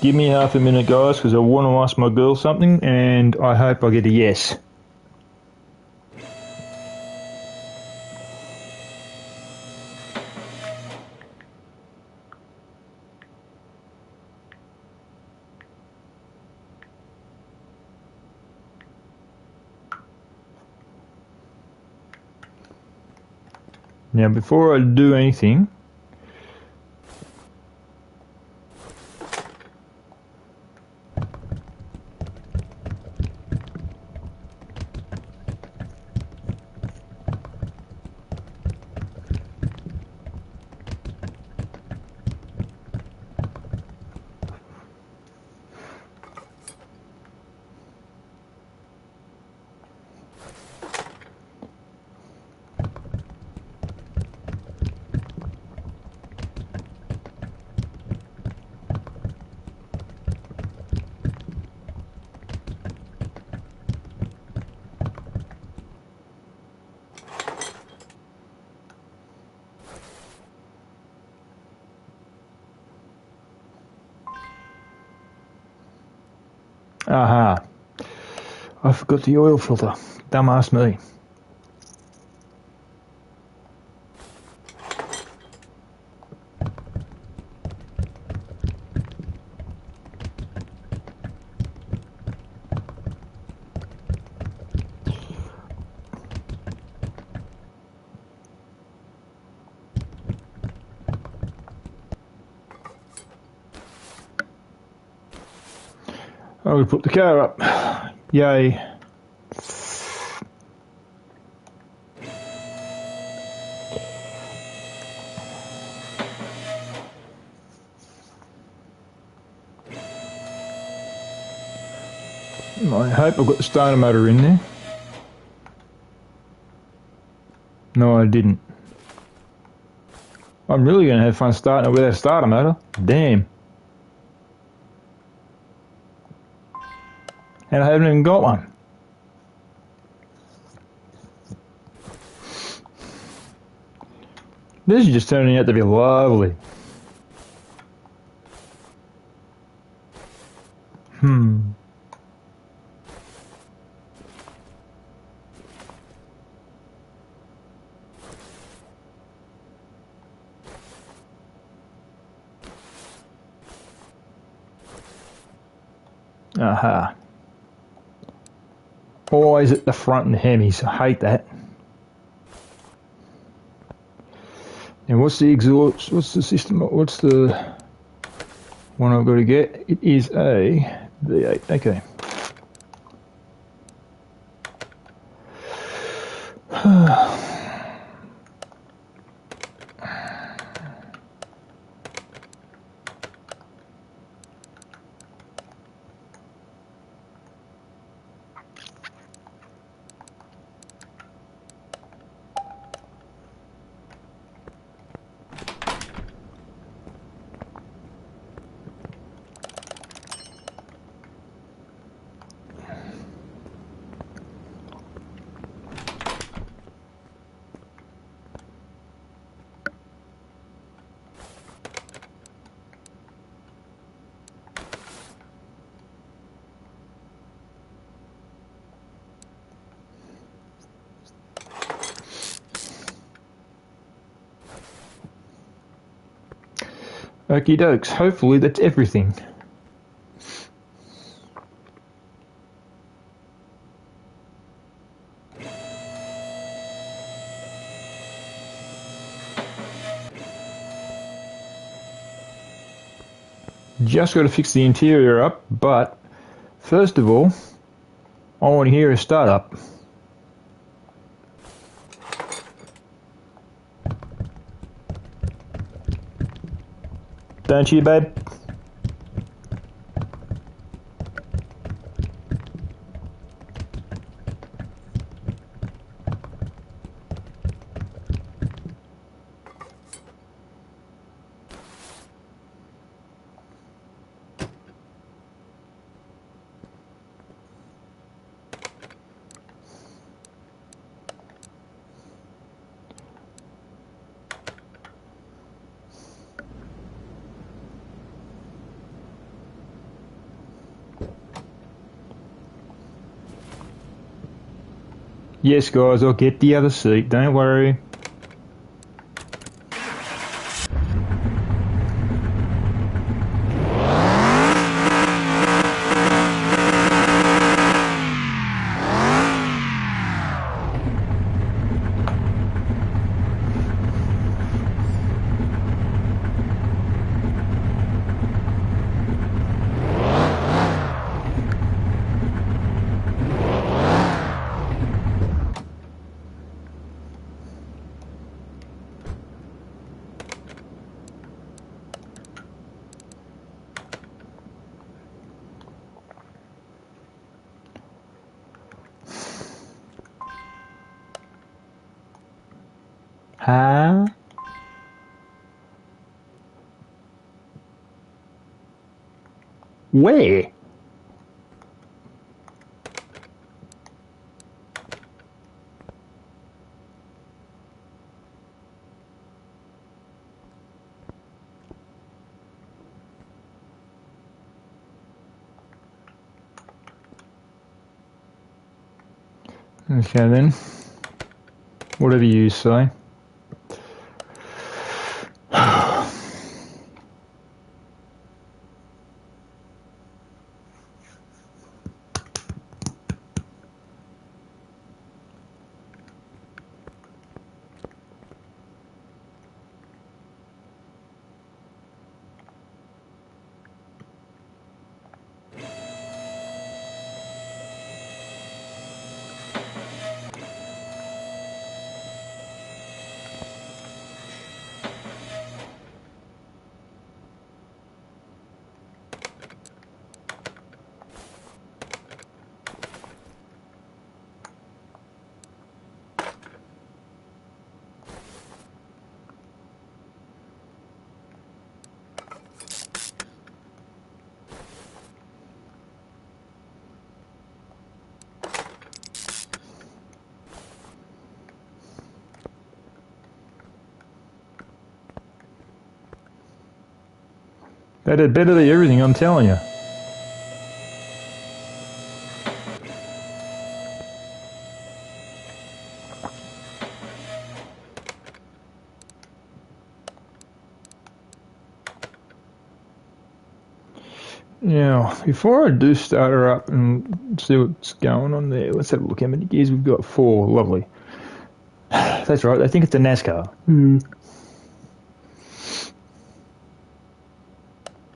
Give me half a minute, guys, because I want to ask my girl something, and I hope I get a yes. Now, before I do anything, aha, I forgot the oil filter. Dumbass me. I'm going to put the car up. Yay. I hope I've got the starter motor in there. No, I didn't. I'm really going to have fun starting it without a starter motor. Damn. And I haven't even got one. This is just turning out to be lovely. Aha. Always at the front and the Hemis. I hate that. And what's the exhaust? What's the system? What's the one I've got to get? It is a V8. Okay. Okie dokes. Hopefully that's everything. Just got to fix the interior up, but first of all, I want to hear a start up. Don't you, babe? Yes, guys, I'll get the other seat. Don't worry. Huh? Where? Okay then. Whatever you say. They did better than everything, I'm telling you. Now, before I do start her up and see what's going on there, let's have a look how many gears we've got. 4, lovely. That's right, I think it's a NASCAR.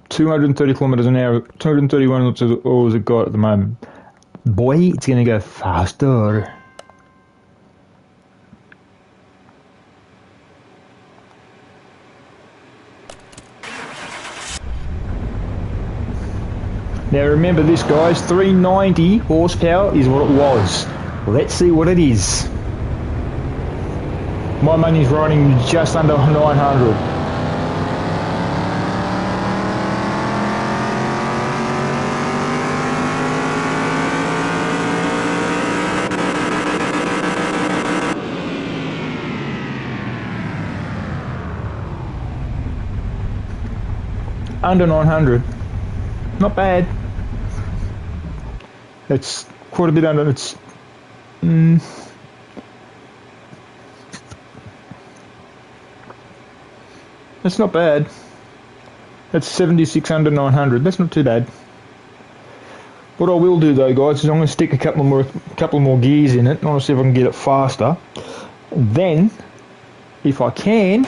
230 kilometres an hour, 231 is all it got at the moment. Boy, it's going to go faster. Now remember this, guys, 390 horsepower is what it was. Let's see what it is. My money's running just under 900. Under 900. Not bad. It's quite a bit under. It's that's not bad. That's 76 under 900. That's not too bad. What I will do though, guys, is I'm going to stick a couple more gears in it. I want to see if I can get it faster. Then, if I can,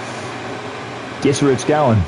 guess where it's going.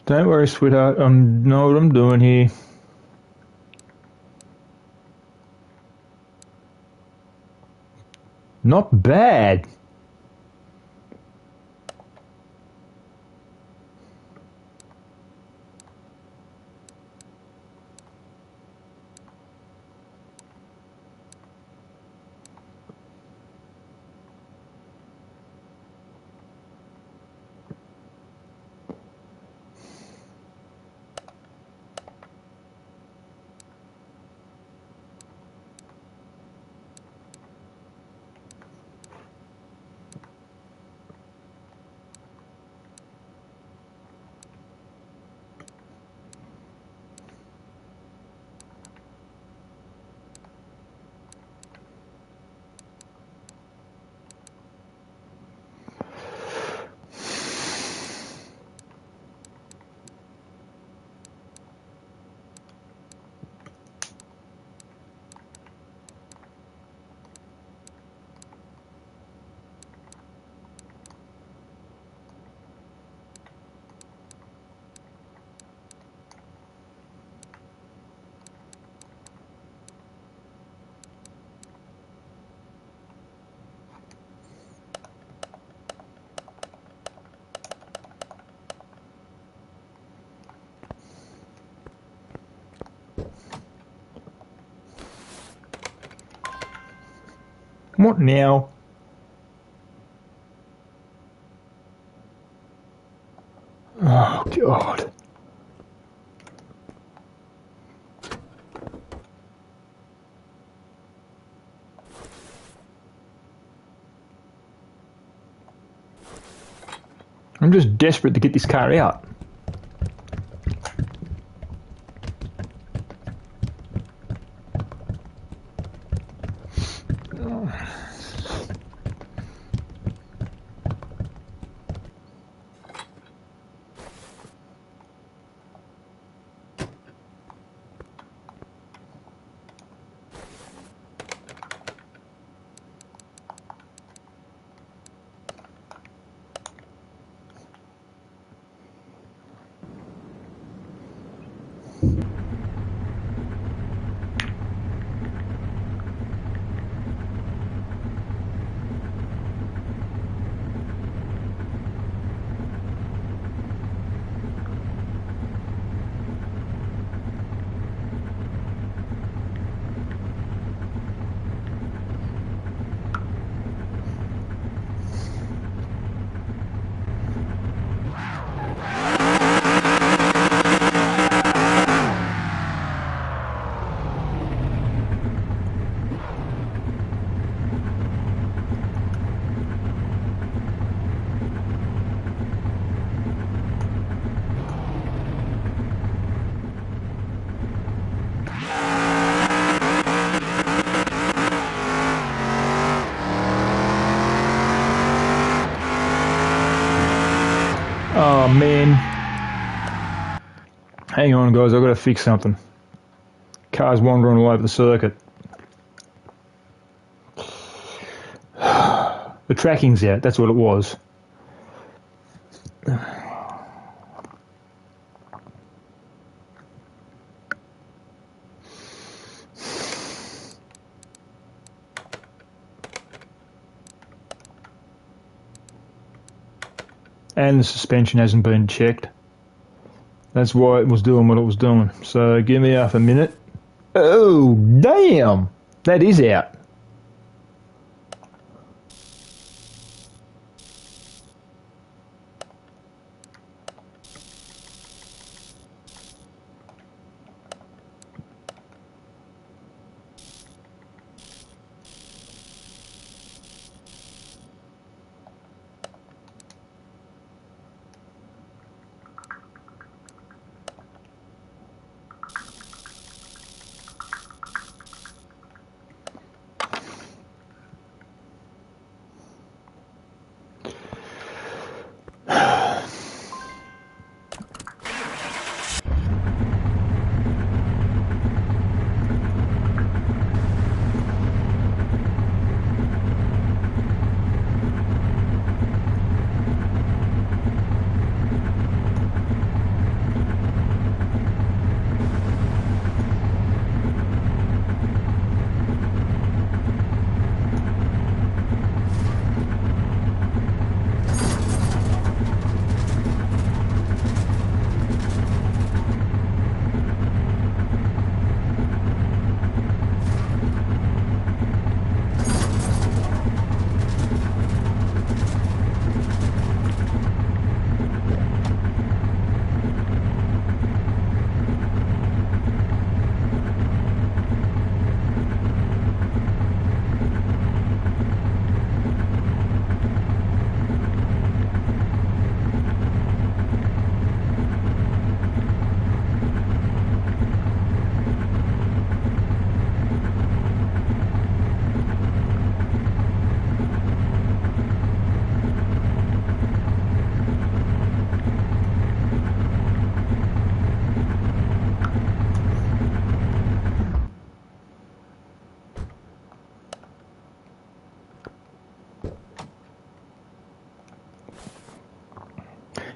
Don't worry, sweetheart. I know what I'm doing here. Not bad. What now? Oh, God. I'm just desperate to get this car out. Oh, man. Hang on, guys. I've got to fix something. Car's wandering all over the circuit. The tracking's out. That's what it was. And the suspension hasn't been checked. That's why it was doing what it was doing. So give me half a minute. Oh, damn! That is out.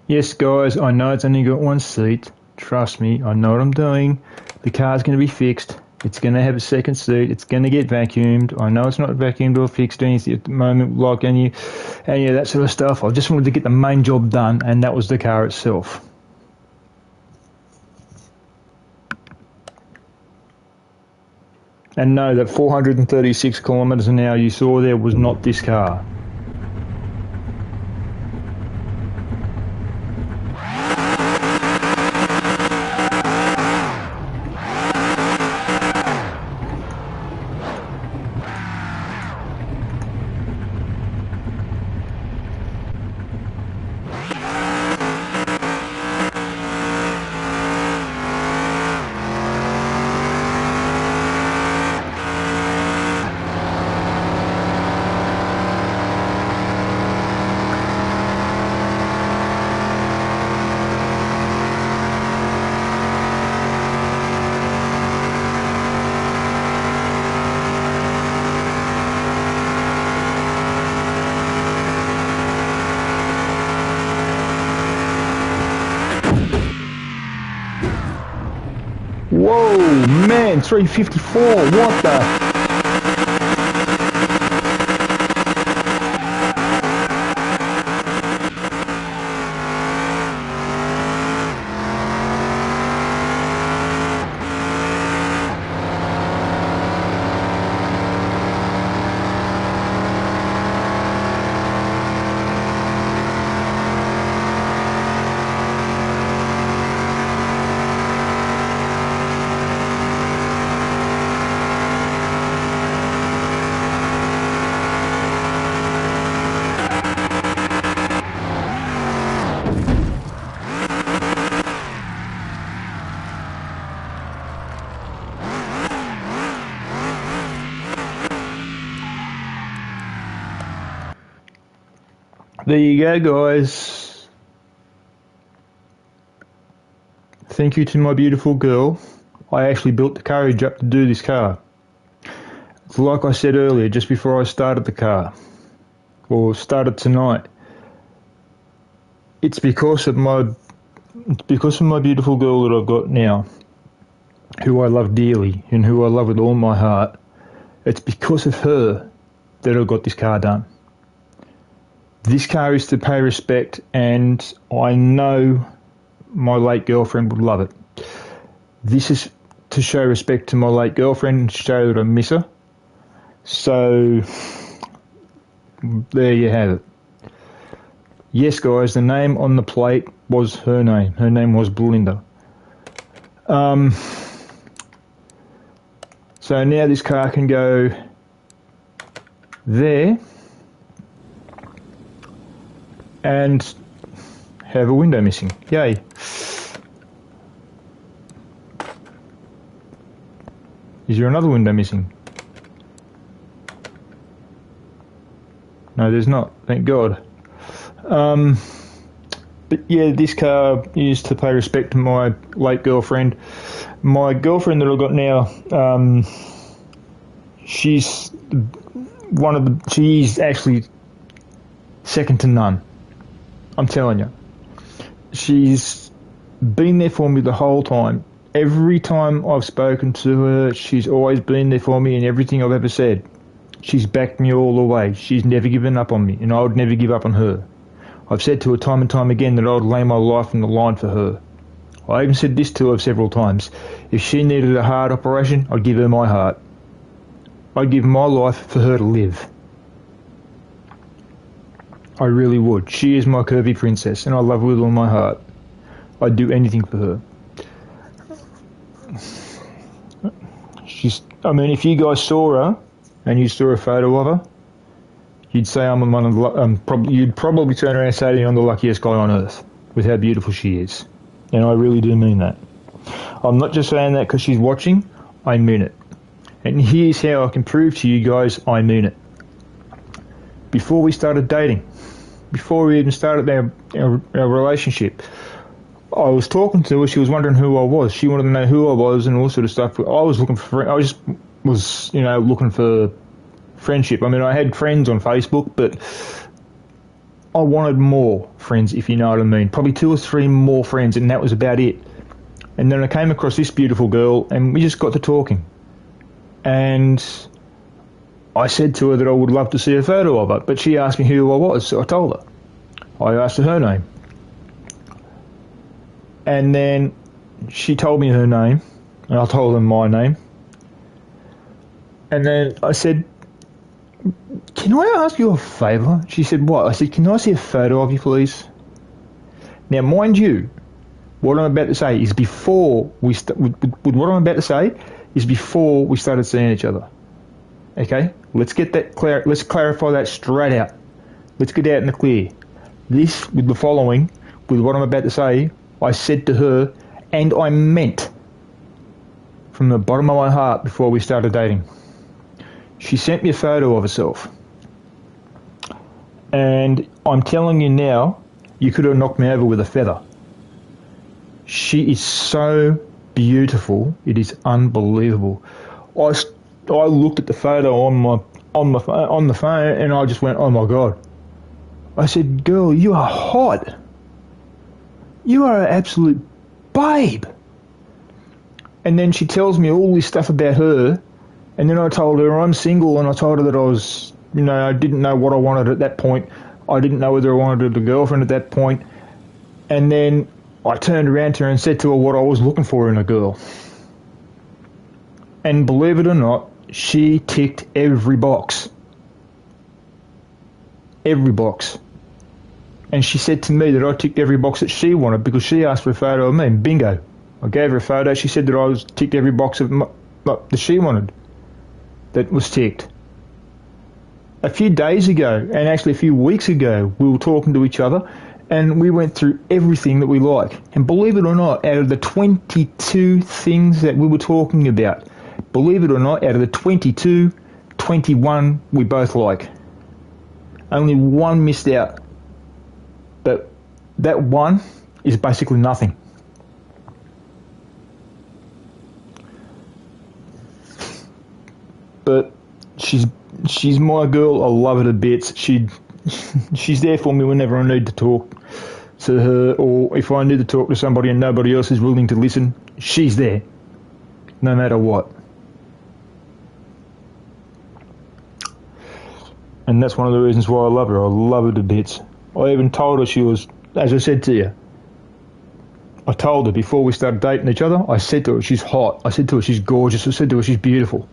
Yes, guys, I know it's only got one seat. Trust me, I know what I'm doing. The car's going to be fixed. It's going to have a second seat. It's going to get vacuumed. I know it's not vacuumed or fixed or anything at the moment, like any of that sort of stuff. I just wanted to get the main job done, and that was the car itself. And no, that 436 kilometres an hour you saw there was not this car. Whoa, man, 354, what the? There you go, guys. Thank you to my beautiful girl. I actually built the courage up to do this car. Like I said earlier, just before I started the car, or started tonight, it's because of my beautiful girl that I've got now, who I love dearly and who I love with all my heart. It's because of her that I got this car done. This car is to pay respect, and I know my late girlfriend would love it. This is to show respect to my late girlfriend and show that I miss her. So, there you have it. Yes, guys, the name on the plate was her name. Her name was Belinda. So now this car can go there and have a window missing. Yay. Is there another window missing? No, there's not. Thank God. But yeah, this car is to pay respect to my late girlfriend. My girlfriend that I've got now, she's actually second to none. I'm telling you. She's been there for me the whole time. Every time I've spoken to her, she's always been there for me in everything I've ever said. She's backed me all the way. She's never given up on me, and I would never give up on her. I've said to her time and time again that I would lay my life on the line for her. I even said this to her several times. If she needed a heart operation, I'd give her my heart. I'd give my life for her to live. I really would. She is my curvy princess, and I love her with all my heart. I'd do anything for her. If you guys saw her, and you saw a photo of her, you'd say you'd probably turn around and say to me, I'm the luckiest guy on earth, with how beautiful she is. And I really do mean that. I'm not just saying that because she's watching, I mean it. And here's how I can prove to you guys I mean it. Before we started dating, before we even started our relationship, I was talking to her, she was wondering who I was. She wanted to know who I was and all sort of stuff. I was looking for, I just was, looking for friendship. I had friends on Facebook, but I wanted more friends, if you know what I mean. Probably 2 or 3 more friends, and that was about it. And then I came across this beautiful girl, and we just got to talking. And I said to her that I would love to see a photo of her, but she asked me who I was, so I told her. I asked her name. And then she told me her name, and I told her my name. And then I said, can I ask you a favour? She said, what? I said, can I see a photo of you, please? Now, mind you, what I'm about to say is before we what I'm about to say is before we started seeing each other. Okay? Let's get that let's clarify that straight out. Let's get out in the clear. This, with the following, with what I'm about to say, I said to her, and I meant from the bottom of my heart before we started dating. She sent me a photo of herself. And I'm telling you now, you could have knocked me over with a feather. She is so beautiful. It is unbelievable. I looked at the photo on the phone and I just went, oh my God. I said, girl, you are hot. You are an absolute babe. And then she tells me all this stuff about her. And then I told her I'm single, and I told her that I was, I didn't know what I wanted at that point. I didn't know whether I wanted a girlfriend at that point. And then I turned around to her and said to her what I was looking for in a girl. And believe it or not, she ticked every box. Every box. And she said to me that I ticked every box that she wanted because she asked for a photo of me. And bingo. I gave her a photo. She said that I was ticked every box that she wanted. That was ticked. A few days ago, and actually a few weeks ago, we were talking to each other and we went through everything that we like. And believe it or not, out of the 22 things that we were talking about, believe it or not, out of the 22, 21 we both like. Only one missed out. But that one is basically nothing. But she's my girl. I love her to bits. She's there for me whenever I need to talk to her, or if I need to talk to somebody and nobody else is willing to listen, she's there, no matter what. And that's one of the reasons why I love her. I love her to bits. I even told her she was, as I said to you, I told her before we started dating each other, I said to her she's hot. I said to her she's gorgeous. I said to her she's beautiful.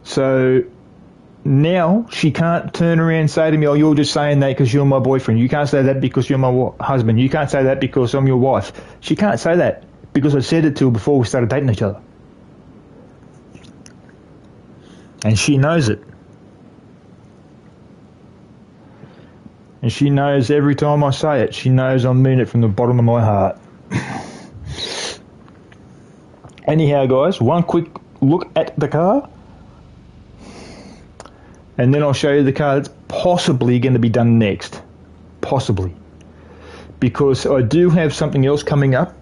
So now she can't turn around and say to me, oh, you're just saying that because you're my boyfriend. You can't say that because you're my husband. You can't say that because I'm your wife. She can't say that because I said it to her before we started dating each other. And she knows it. And she knows every time I say it, she knows I mean it from the bottom of my heart. Anyhow, guys, one quick look at the car. And then I'll show you the car that's possibly going to be done next. Possibly. Because I do have something else coming up.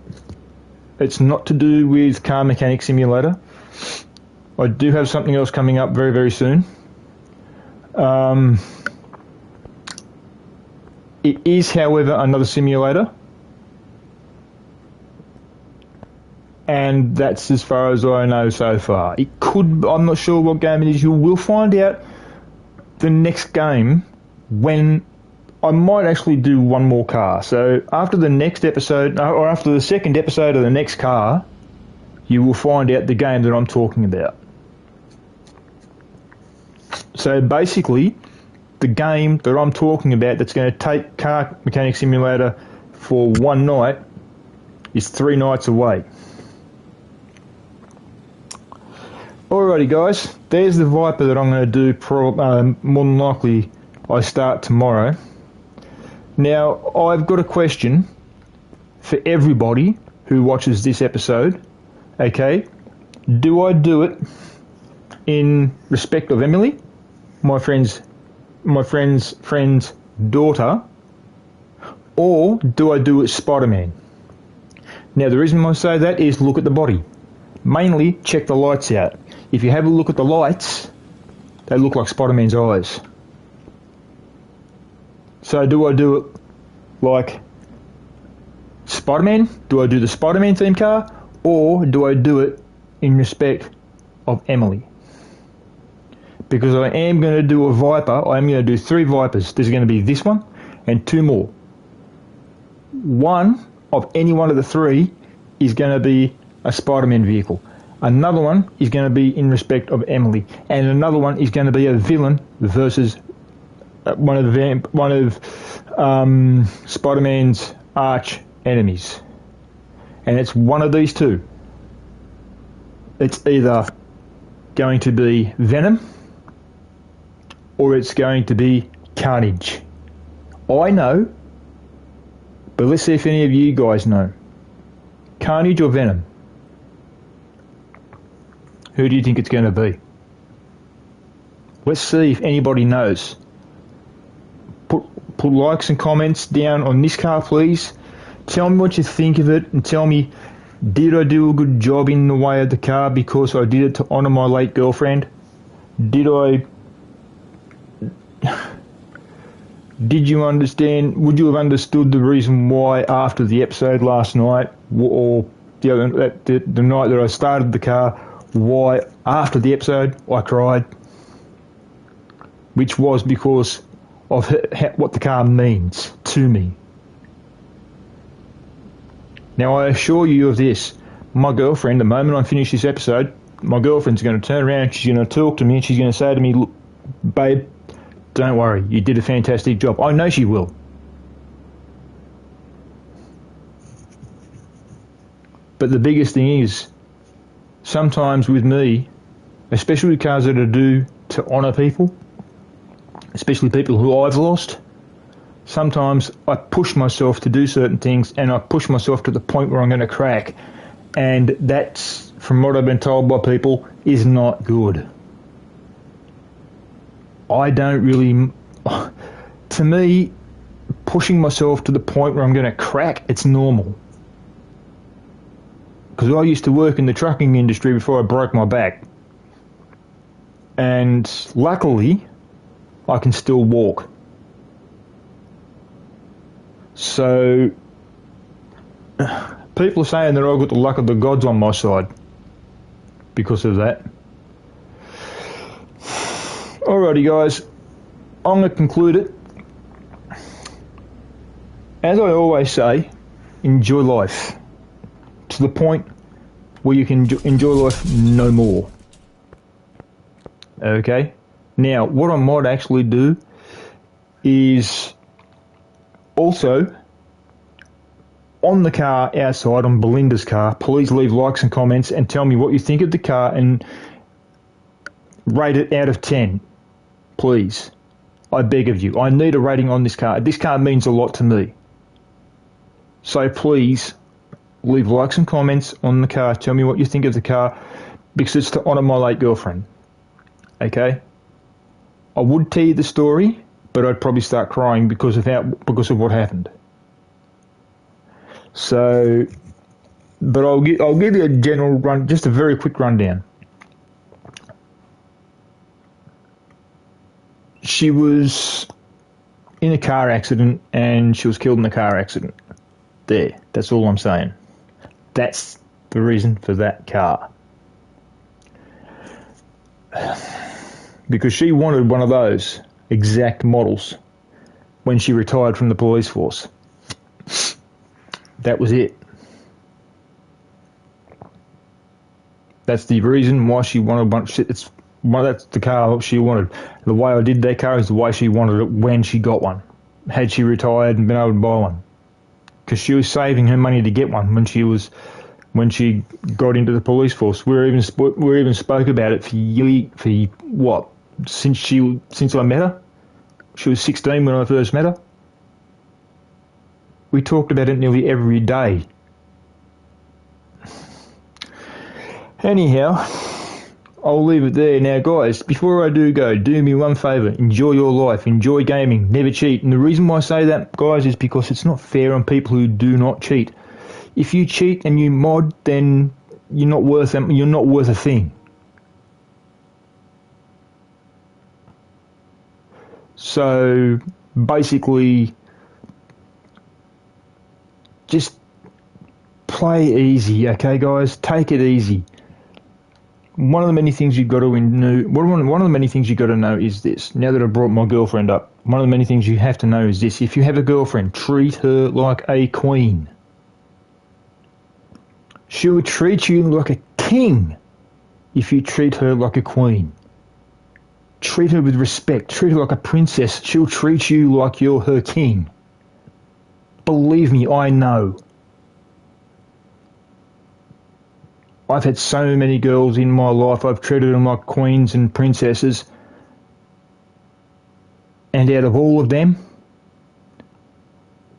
It's not to do with Car Mechanic Simulator. I do have something else coming up very, very soon. It is, however, another simulator. And that's as far as I know so far. It could, I'm not sure what game it is. You will find out the next game when I might actually do one more car. So after the next episode, or after the second episode of the next car, you will find out the game that I'm talking about. So basically, the game that I'm talking about that's going to take Car Mechanic Simulator for one night is 3 nights away. Alrighty guys, there's the Viper that I'm going to do more than likely I start tomorrow. Now, I've got a question for everybody who watches this episode. Okay, do I do it in respect of Emily, my friend's daughter, or do I do it Spider-Man? Now, the reason I say that is look at the body. Mainly, check the lights out. If you have a look at the lights, they look like Spider-Man's eyes. So do I do it like Spider-Man? Do I do the Spider-Man theme car? Or do I do it in respect of Emily? Because I am going to do a Viper. I am going to do 3 Vipers. There's going to be this one and 2 more. One of any one of the 3 is going to be a Spider-Man vehicle. Another one is going to be in respect of Emily, and another one is going to be a villain versus one of Spider-Man's arch enemies, and it's one of these two. It's either going to be Venom or it's going to be Carnage. I know, but let's see if any of you guys know. Carnage or Venom? Who do you think it's going to be? Let's see if anybody knows. Put likes and comments down on this car, please. Tell me what you think of it, and tell me, did I do a good job in the way of the car because I did it to honour my late girlfriend? Did you understand? Would you have understood the reason why after the episode last night, or the night that I started the car, why after the episode I cried? Which was because of what the car means to me. Now, I assure you of this. My girlfriend, the moment I finish this episode, my girlfriend's going to turn around, she's going to talk to me, and she's going to say to me, look, babe, don't worry, you did a fantastic job. I know she will. But the biggest thing is, sometimes with me, especially with cars that are due to honour people, especially people who I've lost, sometimes I push myself to do certain things, and I push myself to the point where I'm going to crack. And that's, from what I've been told by people, is not good. I don't really... To me, pushing myself to the point where I'm going to crack, it's normal. Because I used to work in the trucking industry before I broke my back. And luckily, I can still walk. So, people are saying that I've got the luck of the gods on my side because of that. Alrighty guys, I'm going to conclude it. As I always say, enjoy life to the point where you can enjoy life no more. Okay? Now, what I might actually do is also, on the car outside, on Belinda's car, please leave likes and comments and tell me what you think of the car and rate it out of 10. Please. I beg of you. I need a rating on this car. This car means a lot to me. So please, leave likes and comments on the car. Tell me what you think of the car, because it's to honour my late girlfriend. Okay? I would tell you the story, but I'd probably start crying because of what happened. So, but I'll give you a general run, just a very quick rundown. She was in a car accident and she was killed in a car accident. There, that's all I'm saying. That's the reason for that car. Because she wanted one of those exact models when she retired from the police force. That was it. That's the reason why she wanted one. That's the car she wanted. The way I did that car is the way she wanted it when she got one. Had she retired and been able to buy one. Because she was saving her money to get one when she got into the police force. We even spoke about it for what? Since I met her? She was 16 when I first met her. We talked about it nearly every day. Anyhow, I'll leave it there. Now, guys, before I do go, do me one favour. Enjoy your life. Enjoy gaming. Never cheat. And the reason why I say that, guys, is because it's not fair on people who do not cheat. If you cheat and you mod, then you're not worth a thing. So, basically, just play easy, okay, guys? Take it easy. One of the many things you've got to know. One of the many things you've got to know is this. Now that I've brought my girlfriend up, one of the many things you have to know is this: if you have a girlfriend, treat her like a queen. She will treat you like a king if you treat her like a queen. Treat her with respect. Treat her like a princess. She'll treat you like you're her king. Believe me, I know. I've had so many girls in my life. I've treated them like queens and princesses. And out of all of them,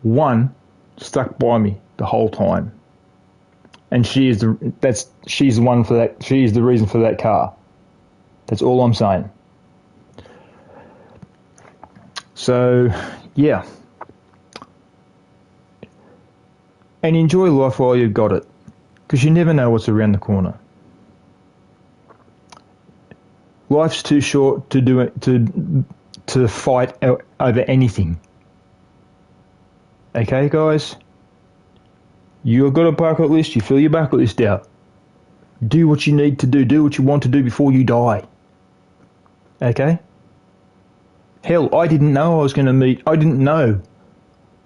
one stuck by me the whole time. And she's the one for that. She is the reason for that car. That's all I'm saying. So, yeah. And enjoy life while you've got it, because you never know what's around the corner. Life's too short to do it to fight over anything. Okay, guys? You've got a bucket list, you fill your bucket list out. Do what you need to do what you want to do before you die. Okay? Hell, I didn't know I didn't know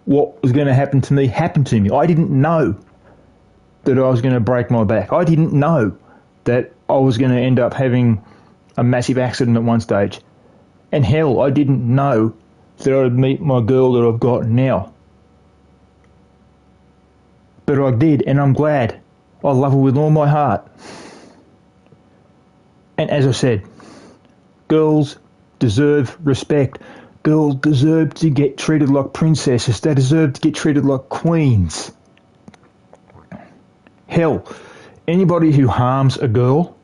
what was going to happen to me happened to me. I didn't know that I was going to break my back. I didn't know that I was going to end up having a massive accident at one stage. And hell, I didn't know that I'd meet my girl that I've got now. But I did, and I'm glad. I love her with all my heart. And as I said, girls deserve respect. Girls deserve to get treated like princesses. They deserve to get treated like queens. Hell, anybody who harms a girl,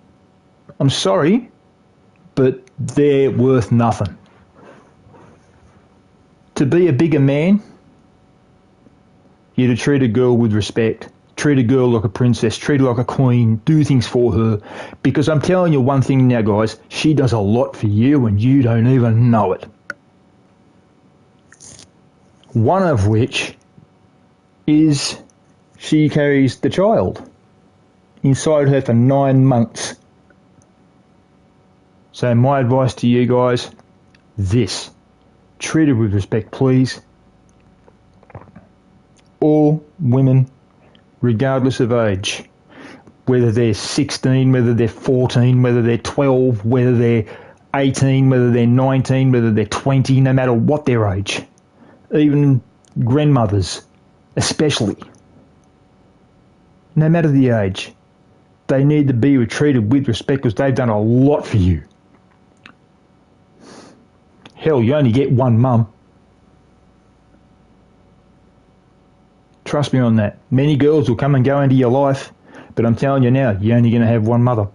I'm sorry, but they're worth nothing. To be a bigger man, you're to treat a girl with respect. Treat a girl like a princess. Treat her like a queen. Do things for her. Because I'm telling you one thing now, guys. She does a lot for you and you don't even know it. One of which is she carries the child inside her for 9 months. So my advice to you guys, this. Treat her with respect, please. All women, regardless of age, whether they're 16, whether they're 14, whether they're 12, whether they're 18, whether they're 19, whether they're 20, no matter what their age, even grandmothers especially, no matter the age, they need to be treated with respect because they've done a lot for you. Hell, you only get one mum. Trust me on that. Many girls will come and go into your life, but I'm telling you now, you're only going to have one mother.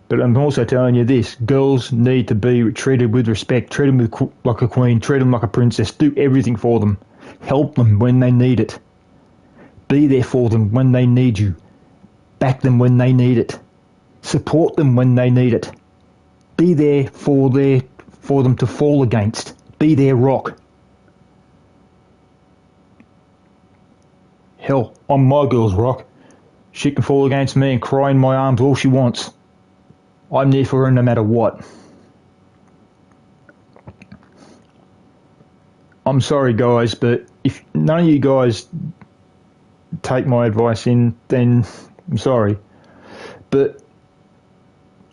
But I'm also telling you this, girls need to be treated with respect. Treat them like a queen. Treat them like a princess. Do everything for them. Help them when they need it. Be there for them when they need you. Back them when they need it. Support them when they need it. Be there for them to fall against. Be their rock. Hell, I'm my girl's rock. She can fall against me and cry in my arms all she wants. I'm there for her no matter what. I'm sorry, guys, but if none of you guys take my advice in, then I'm sorry. But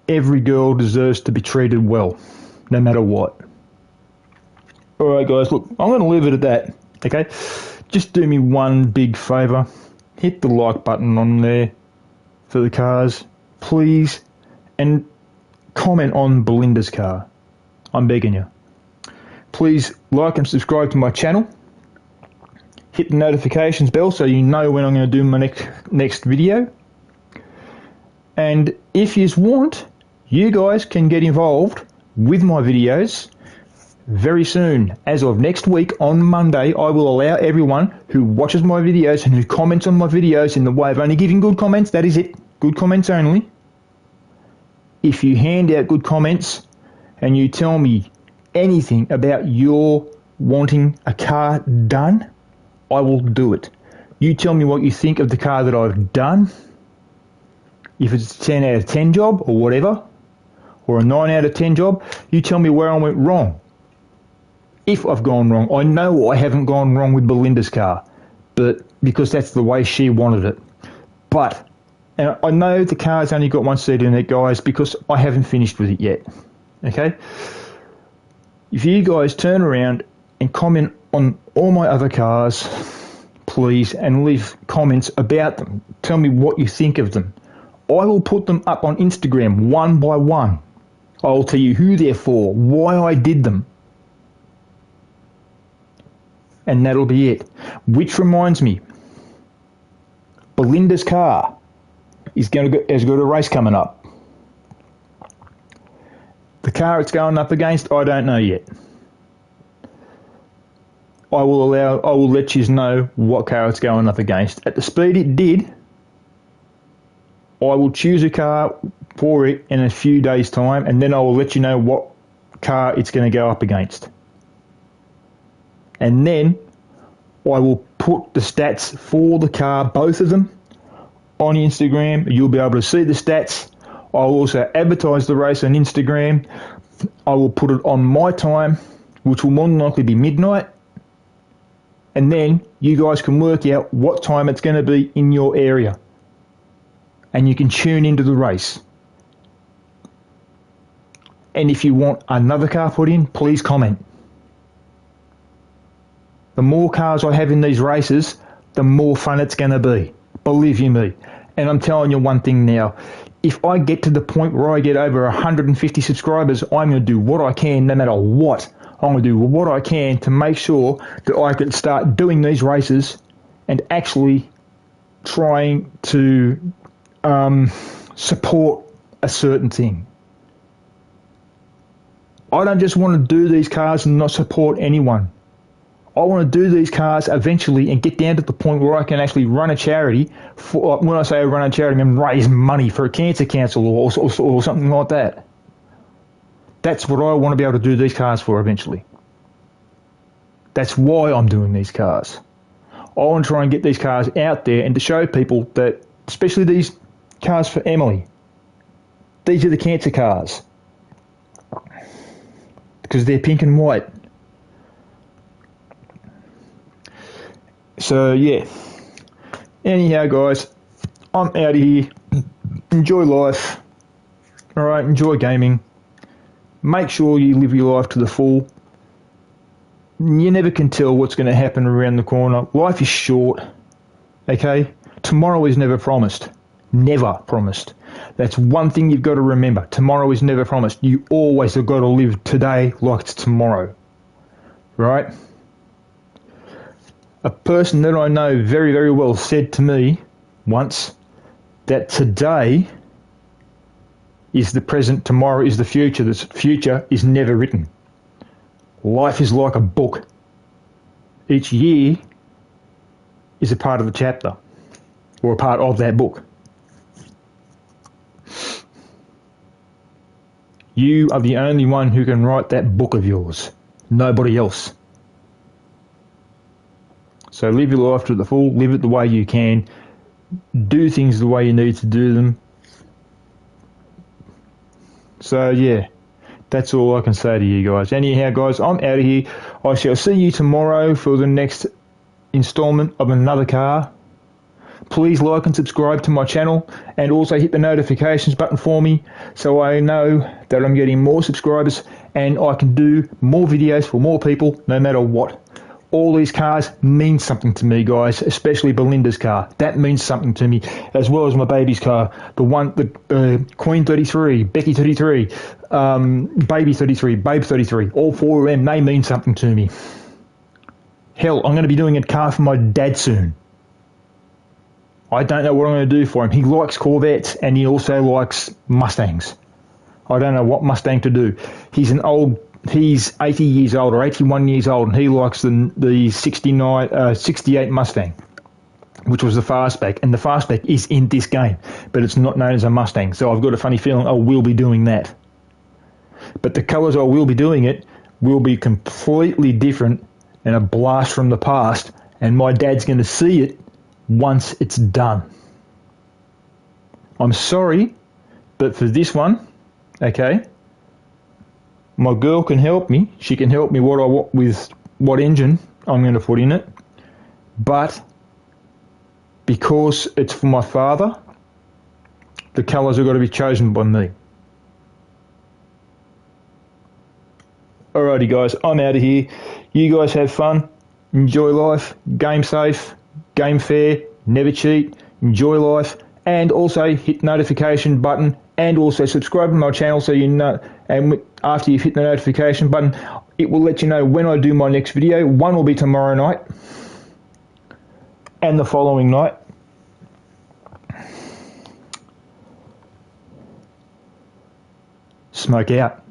every girl deserves to be treated well, no matter what. Alright, guys, look, I'm going to leave it at that, okay? Just do me one big favour. Hit the like button on there for the cars, please. And comment on Belinda's car. I'm begging you. Please like and subscribe to my channel. Hit the notifications bell so you know when I'm going to do my next video. And if you want, you guys can get involved with my videos very soon. As of next week on Monday, I will allow everyone who watches my videos and who comments on my videos in the way of only giving good comments, that is it, good comments only. If you hand out good comments and you tell me anything about your wanting a car done, I will do it. You tell me what you think of the car that I've done. If it's a 10 out of 10 job or whatever, or a 9 out of 10 job, you tell me where I went wrong. If I've gone wrong, I know I haven't gone wrong with Belinda's car, but because that's the way she wanted it. But And I know the car's only got one seat in it, guys, because I haven't finished with it yet. Okay? If you guys turn around and comment on all my other cars, please, and leave comments about them. Tell me what you think of them. I will put them up on Instagram one by one. I will tell you who they're for, why I did them. And that'll be it. Which reminds me, Belinda's car has got a race coming up. The car it's going up against, I don't know yet. I will let you know what car it's going up against. At the speed it did, I will choose a car for it in a few days' time, and then I will let you know what car it's going to go up against. And then I will put the stats for the car, both of them, on Instagram. You'll be able to see the stats. I'll also advertise the race on Instagram. I will put it on my time, which will more than likely be midnight. And then you guys can work out what time it's going to be in your area. And you can tune into the race. And if you want another car put in, please comment. The more cars I have in these races, the more fun it's going to be. Believe you me. And I'm telling you one thing now. If I get to the point where I get over 150 subscribers, I'm going to do what I can no matter what. I'm going to do what I can to make sure that I can start doing these races and actually trying to support a certain thing. I don't just want to do these cars and not support anyone. I want to do these cars eventually and get down to the point where I can actually run a charity. When I say I run a charity, I mean raise money for a cancer council or something like that. That's what I want to be able to do these cars for eventually. That's why I'm doing these cars. I want to try and get these cars out there and to show people that, especially these cars for Emily, these are the cancer cars. Because they're pink and white. So, yeah. Anyhow, guys, I'm out of here. Enjoy life. Alright, enjoy gaming. Make sure you live your life to the full. You never can tell what's going to happen around the corner. Life is short. Okay? Tomorrow is never promised. Never promised. That's one thing you've got to remember. Tomorrow is never promised. You always have got to live today like it's tomorrow. Right? A person that I know very, very well said to me once that today is the present, tomorrow is the future. The future is never written. Life is like a book. Each year is a part of the chapter or a part of that book. You are the only one who can write that book of yours. Nobody else. So live your life to the full, live it the way you can, do things the way you need to do them. So yeah, that's all I can say to you guys. Anyhow, guys, I'm out of here. I shall see you tomorrow for the next installment of another car. Please like and subscribe to my channel and also hit the notifications button for me so I know that I'm getting more subscribers and I can do more videos for more people no matter what. All these cars mean something to me, guys, especially Belinda's car. That means something to me, as well as my baby's car. The Queen 33, Becky 33, Baby 33, Babe 33. All four of them, they mean something to me. Hell, I'm going to be doing a car for my dad soon. I don't know what I'm going to do for him. He likes Corvettes and he also likes Mustangs. I don't know what Mustang to do. He's 80 years old or 81 years old, and he likes the 68 Mustang, which was the fastback. And the fastback is in this game, but it's not known as a Mustang. So I've got a funny feeling I will be doing that. But the colours I will be doing it will be completely different and a blast from the past, and my dad's going to see it once it's done. I'm sorry, but for this one, okay, my girl can help me. She can help me with what engine I'm going to put in it. But because it's for my father, The colours have got to be chosen by me. Alrighty guys, I'm out of here. You guys have fun, enjoy life, game safe, game fair, never cheat, enjoy life, and also hit the notification button, and also subscribe to my channel so you know, and after you've hit the notification button, it will let you know when I do my next video. One will be tomorrow night, and the following night. Smoke out.